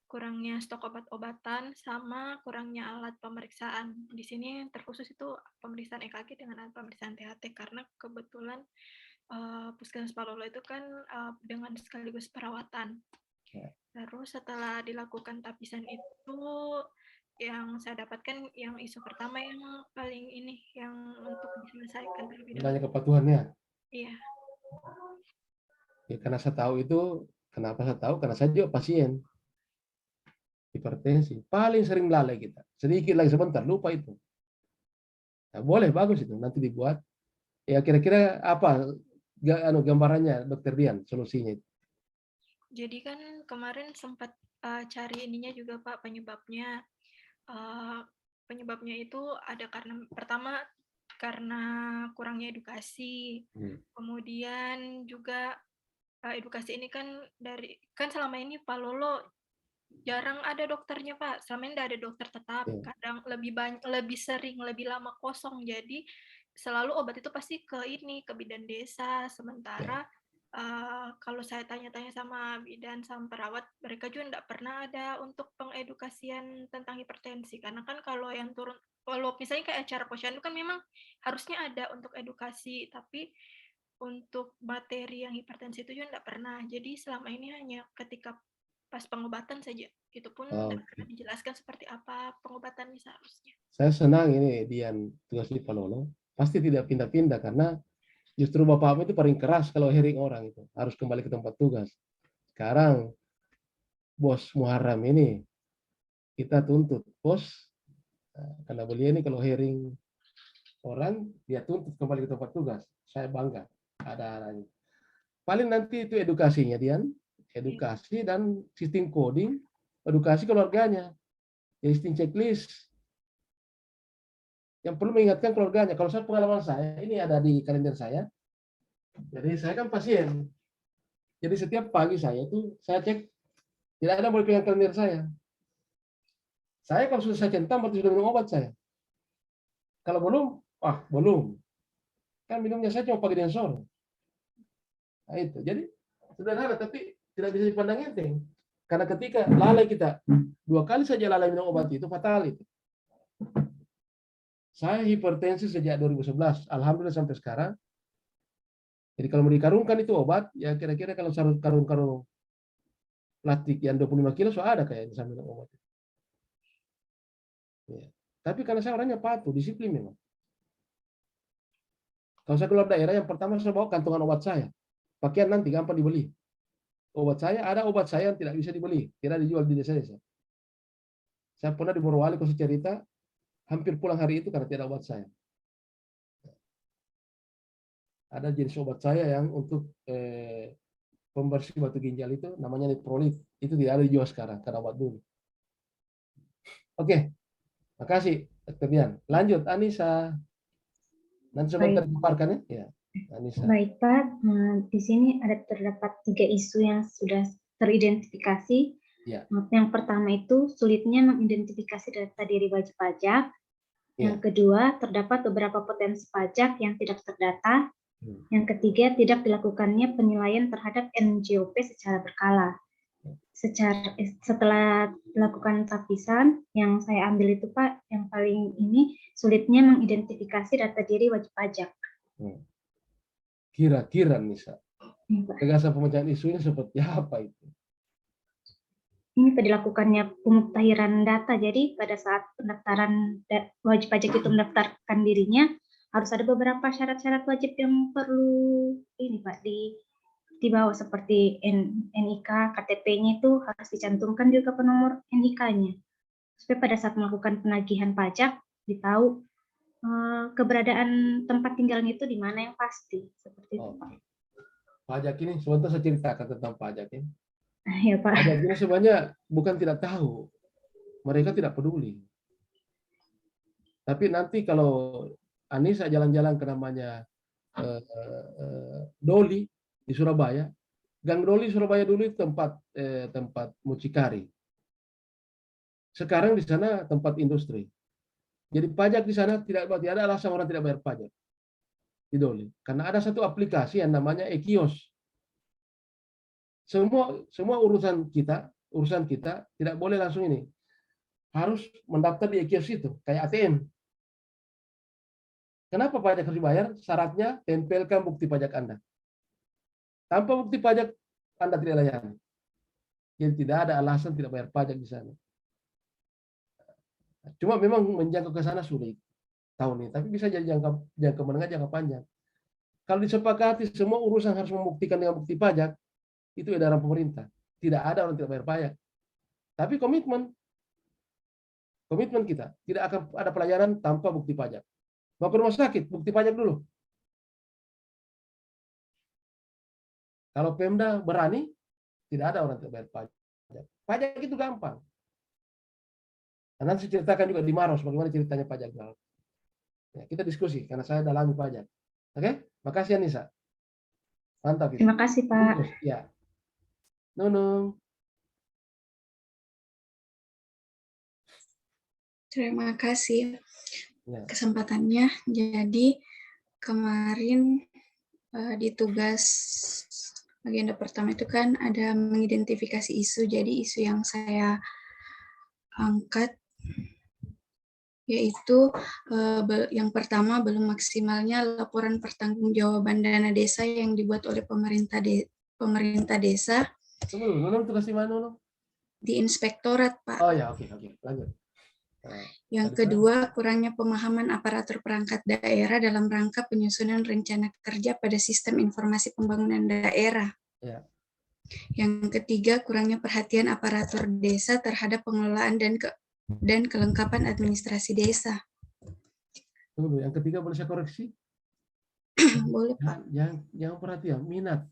kurangnya stok obat-obatan, sama kurangnya alat pemeriksaan. Di sini terkhusus itu pemeriksaan EKG dengan alat pemeriksaan THT, karena kebetulan Puskesmas Palolo itu kan dengan sekaligus perawatan. Terus setelah dilakukan tapisan itu, yang saya dapatkan yang isu pertama yang paling ini, yang untuk diselesaikan terlebih dahulu. Tanya kepatuhannya? Iya. Ya, karena saya tahu itu, kenapa saya tahu? Karena saya juga pasien hipertensi. Paling sering lalai kita. Sedikit lagi sebentar, lupa itu. Nah, boleh, bagus itu. Nanti dibuat. Ya kira-kira apa gambarannya, Dr. Dian, solusinya itu? Jadi kan kemarin sempat cari ininya juga, Pak, penyebabnya. Penyebabnya itu ada pertama karena kurangnya edukasi. Kemudian juga edukasi ini kan selama ini Pak Lolo jarang ada dokternya, Pak. Selama ini ada dokter tetap, kadang lebih sering, lebih lama kosong. Jadi selalu obat itu pasti ke bidan desa. Sementara kalau saya tanya-tanya sama bidan sama perawat, mereka juga enggak pernah ada untuk pengedukasian tentang hipertensi. Karena kan kalau yang turun, kalau misalnya kayak acara posyandu kan memang harusnya ada untuk edukasi, tapi untuk materi yang hipertensi itu juga enggak pernah. Jadi selama ini hanya ketika pas pengobatan saja. Itu pun enggak pernah dijelaskan seperti apa pengobatannya seharusnya. Saya senang ini Dian tugas di Palolo. Pasti tidak pindah-pindah karena justru bapakmu itu paling keras kalau hearing orang itu. Harus kembali ke tempat tugas. Sekarang bos Muharram ini kita tuntut bos, karena beliau ini kalau hearing orang dia tuntut kembali ke tempat tugas. Saya bangga ada arahnya. Paling nanti itu edukasinya Dian, edukasi dan sistem coding, edukasi keluarganya, sistem checklist. Yang perlu mengingatkan keluarganya. Kalau saya pengalaman saya ini ada di kalender saya. Jadi saya kan pasien. Jadi setiap pagi saya saya cek tidak ada boleh pegang kalender saya. Saya kalau sudah saya centang berarti sudah minum obat saya. Kalau belum, belum. Kan minumnya saya cuma pagi dan sore. Nah, itu. Jadi sederhana tapi tidak bisa dipandang enteng. Karena ketika lalai kita 2 kali saja lalai minum obat itu fatal itu. Saya hipertensi sejak 2011, alhamdulillah sampai sekarang. Jadi kalau mau dikarungkan itu obat, ya kira-kira kalau karung-karung plastik yang 25 kilo so ada kayak bisa minum obat. Ya. Tapi karena saya orangnya patuh, disiplin memang. Kalau saya keluar daerah, yang pertama saya bawa kantongan obat saya. Pakaian nanti gampang dibeli. Obat saya, ada obat saya yang tidak bisa dibeli, tidak dijual di desa-desa. Saya pernah di Morowali, kalau cerita, hampir pulang hari itu karena tidak obat saya. Ada jenis obat saya yang untuk pembersih batu ginjal itu, namanya Nitrolit. Itu tidak ada dijual sekarang, karena obat dulu. Oke, makasih Dr. Dian. Lanjut, Anissa. Nanti sebentar dipaparkan ya. Anissa. Baik Pak, di sini terdapat 3 isu yang sudah teridentifikasi. Ya. Yang pertama itu sulitnya mengidentifikasi data diri wajib pajak. Yang kedua, terdapat beberapa potensi pajak yang tidak terdata. Yang ketiga, tidak dilakukannya penilaian terhadap NJOP secara berkala. Setelah dilakukan tapisan, yang saya ambil itu Pak, yang paling ini sulitnya mengidentifikasi data diri wajib pajak. Kira-kira Nisa, gagasan pemecahan isu ini seperti apa itu? Ini dilakukannya pemuktahiran data, jadi pada saat pendaftaran wajib pajak itu mendaftarkan dirinya, harus ada beberapa syarat-syarat wajib yang perlu ini Pak dibawa seperti NIK, KTP-nya itu harus dicantumkan juga penomor NIK-nya. Supaya pada saat melakukan penagihan pajak ditahu keberadaan tempat tinggalnya itu di mana yang pasti, seperti itu Pak. Pajak ini sebentar saya ceritakan tentang pajak ini. Ya Pak. Pajak ini sebenarnya bukan tidak tahu, mereka tidak peduli. Tapi nanti kalau Anissa jalan-jalan ke namanya Doli di Surabaya, Gang Doli Surabaya dulu itu tempat mucikari. Sekarang di sana tempat industri. Jadi pajak di sana tidak ada alasan orang tidak bayar pajak di Doli, karena ada satu aplikasi yang namanya e-kios. Semua urusan kita tidak boleh langsung ini, harus mendaftar di e-kios itu kayak ATM. Kenapa pajak harus dibayar? Syaratnya tempelkan bukti pajak Anda. Tanpa bukti pajak Anda tidak layani. Jadi tidak ada alasan tidak bayar pajak di sana. Cuma memang menjangkau ke sana sulit tahun ini, tapi bisa jadi jangka menengah, jangka panjang. Kalau disepakati semua urusan harus membuktikan dengan bukti pajak, itu edaran pemerintah. Tidak ada orang tidak bayar pajak. Tapi komitmen kita tidak akan ada pelayanan tanpa bukti pajak. Mau ke rumah sakit, bukti pajak dulu. Kalau Pemda berani, tidak ada orang tidak bayar pajak. Pajak itu gampang. Nah, nanti saya ceritakan juga di Maros bagaimana ceritanya pajak. Ya, kita diskusi karena saya dalami pajak. Oke, makasih Anissa. Mantap. Terima kasih Pak. Ya, Nunung. Terima kasih kesempatannya. Jadi kemarin di tugas Agenda pertama itu kan ada mengidentifikasi isu. Jadi isu yang saya angkat yaitu yang pertama, belum maksimalnya laporan pertanggungjawaban dana desa yang dibuat oleh pemerintah desa tugas di mana, Nunung? di inspektorat, Pak. Oh ya, oke, lanjut. Yang kedua, kurangnya pemahaman aparatur perangkat daerah dalam rangka penyusunan rencana kerja pada sistem informasi pembangunan daerah. Ya. Yang ketiga, kurangnya perhatian aparatur desa terhadap pengelolaan dan kelengkapan administrasi desa. Tunggu, yang ketiga boleh saya koreksi? Boleh, Pak. Yang perhatian, minat.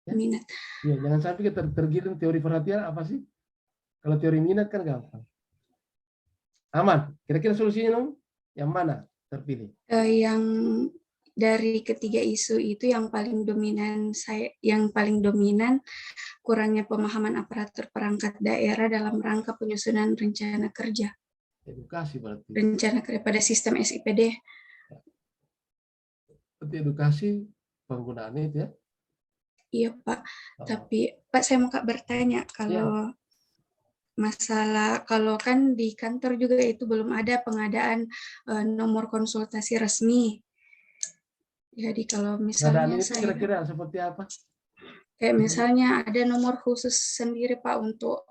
Ya? Minat. Ya, jangan sampai kita tergiring teori perhatian apa sih? Kalau teori minat kan gampang. Aman. Kira-kira solusinya, Nung? Yang mana terpilih? Yang dari ketiga isu itu yang paling dominan kurangnya pemahaman aparatur perangkat daerah dalam rangka penyusunan rencana kerja. Edukasi berarti. Rencana kerja pada sistem SIPD. Berarti edukasi penggunaannya itu ya? Iya, Pak. Tapi Pak, saya mau bertanya kalau masalah, kalau kan di kantor juga itu belum ada pengadaan nomor konsultasi resmi. Jadi kalau misalnya saya kira-kira seperti apa? Kayak misalnya ada nomor khusus sendiri, Pak, untuk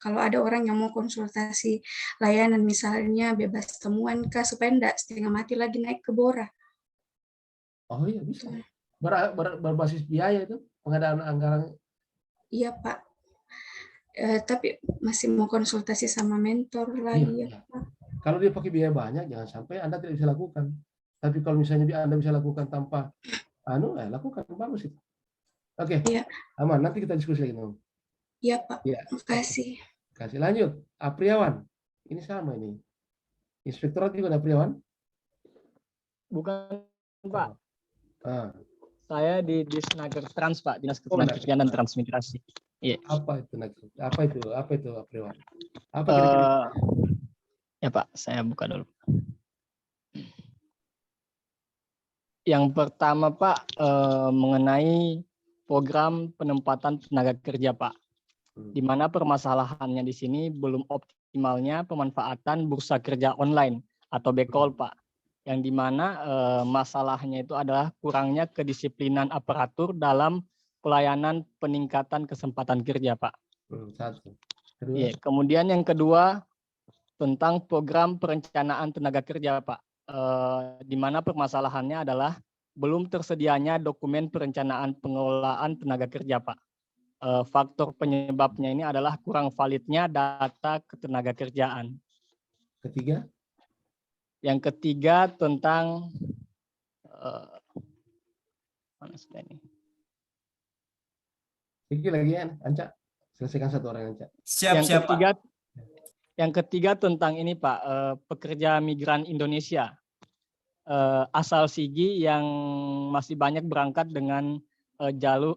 kalau ada orang yang mau konsultasi layanan misalnya bebas temuan kah, supaya enggak setengah mati lagi naik ke Bora. Oh iya, bisa. Berbasis biaya itu pengadaan anggaran. Iya, Pak. Tapi masih mau konsultasi sama mentor lagi. Iya. Pak. Kalau dia pakai biaya banyak, jangan sampai Anda tidak bisa lakukan. Tapi kalau misalnya Anda bisa lakukan tanpa lakukan, bagus itu. Oke, aman. Nanti kita diskusi lagi. Iya, Pak. Ya. Terima kasih. Kasih lanjut. Apriawan. Ini sama ini. Inspektorat juga ada Apriawan? Bukan, Pak. Saya di Disnaker Trans, Pak. Dinas Ketenagakerjaan dan Transmigrasi. Iya. Apa itu Apriawan? Apa ya, Pak. Saya buka dulu. Yang pertama, Pak, mengenai program penempatan tenaga kerja, Pak. Di mana permasalahannya di sini belum optimalnya pemanfaatan bursa kerja online atau BKOL, Pak. Yang di mana masalahnya itu adalah kurangnya kedisiplinan aparatur dalam pelayanan peningkatan kesempatan kerja, Pak. Satu. Ya, kemudian yang kedua tentang program perencanaan tenaga kerja, Pak. Di mana permasalahannya adalah belum tersedianya dokumen perencanaan pengelolaan tenaga kerja, Pak. Faktor penyebabnya ini adalah kurang validnya data ketenaga kerjaan. Ketiga? Yang ketiga tentang mana sudah ini? Sedikit lagi ya, Anca. Selesaikan satu orang, Anca. Siap, Pak. Yang ketiga tentang ini, Pak, pekerja migran Indonesia asal Sigi yang masih banyak berangkat dengan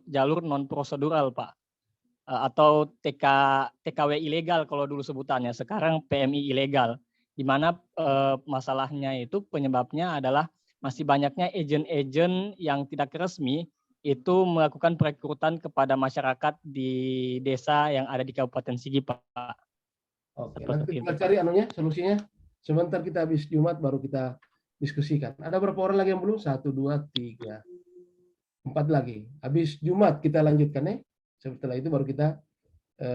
jalur non prosedural, Pak, atau TKW ilegal kalau dulu sebutannya, sekarang PMI ilegal, di mana masalahnya itu penyebabnya adalah masih banyaknya agen-agen yang tidak resmi itu melakukan perekrutan kepada masyarakat di desa yang ada di Kabupaten Sigi, Pak. Oke, nanti kita cari solusinya. Sebentar kita habis Jumat baru kita diskusikan. Ada berapa orang lagi yang belum? 1, 2, 3, 4 lagi. Habis Jumat kita lanjutkan ya. Setelah itu baru kita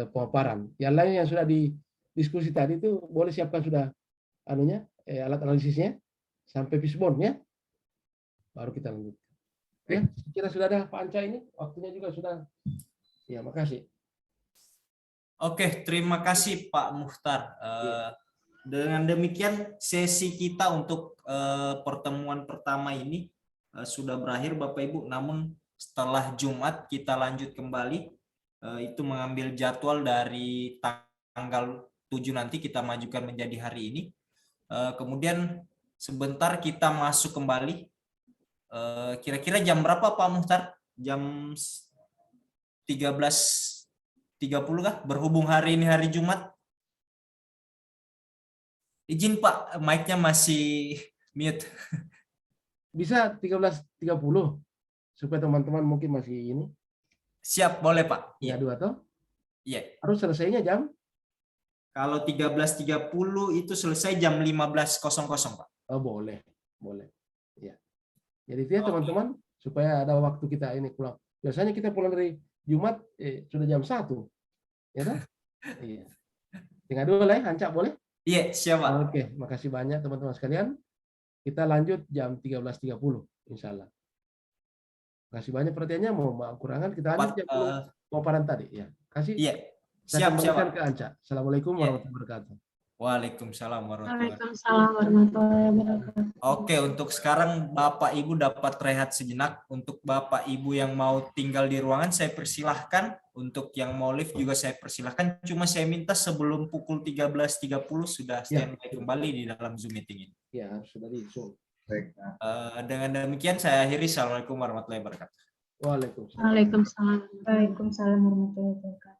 pemaparan. Yang lain yang sudah didiskusi tadi itu boleh siapkan sudah alat analisisnya sampai fishbone ya. Baru kita lanjutkan. Ya, kira sudah ada Pak Anca ini. Waktunya juga sudah. Ya, makasih. Oke, terima kasih Pak Muhtar. Dengan demikian sesi kita untuk pertemuan pertama ini sudah berakhir Bapak Ibu. Namun setelah Jumat kita lanjut kembali, itu mengambil jadwal dari tanggal 7 nanti kita majukan menjadi hari ini. Kemudian sebentar kita masuk kembali. Kira-kira jam berapa Pak Muhtar? Jam 13.30 kah? Berhubung hari ini hari Jumat. Izin Pak, mic-nya masih mute. Bisa 13.30 supaya teman-teman mungkin masih ini Siap, boleh Pak. Iya, 2 toh? Iya. Harus selesainya jam? Kalau 13.30 itu selesai jam 15.00 Pak. Oh, boleh. Ya. Jadi itu ya teman-teman, supaya ada waktu kita ini pulang. Biasanya kita pulang dari Jumat sudah jam 1. Ya kan? Iya. Tinggal dulu lah, Hancak boleh? Iya, siap Pak. Oke, makasih banyak teman-teman sekalian. Kita lanjut jam 13.30 insya Allah. Kasih banyak perhatiannya, mau kurangan kita lanjut jam pemaparan tadi ya. Kasih. Iya. Saya Siap, kembalikan Pak. ke Anca. Assalamualaikum Iya. warahmatullahi wabarakatuh. Waalaikumsalam warahmatullahi wabarakatuh. Waalaikumsalam warahmatullahi wabarakatuh. Oke, untuk sekarang Bapak Ibu dapat rehat sejenak. Untuk Bapak Ibu yang mau tinggal di ruangan saya persilahkan. Untuk yang mau live juga saya persilahkan. Cuma saya minta sebelum pukul 13.30 sudah standby kembali di dalam Zoom meeting ini. Ya, sudah di Zoom. Baik. Dengan demikian saya akhiri. Assalamualaikum warahmatullahi wabarakatuh. Waalaikumsalam. Waalaikumsalam. Waalaikumsalam warahmatullahi wabarakatuh.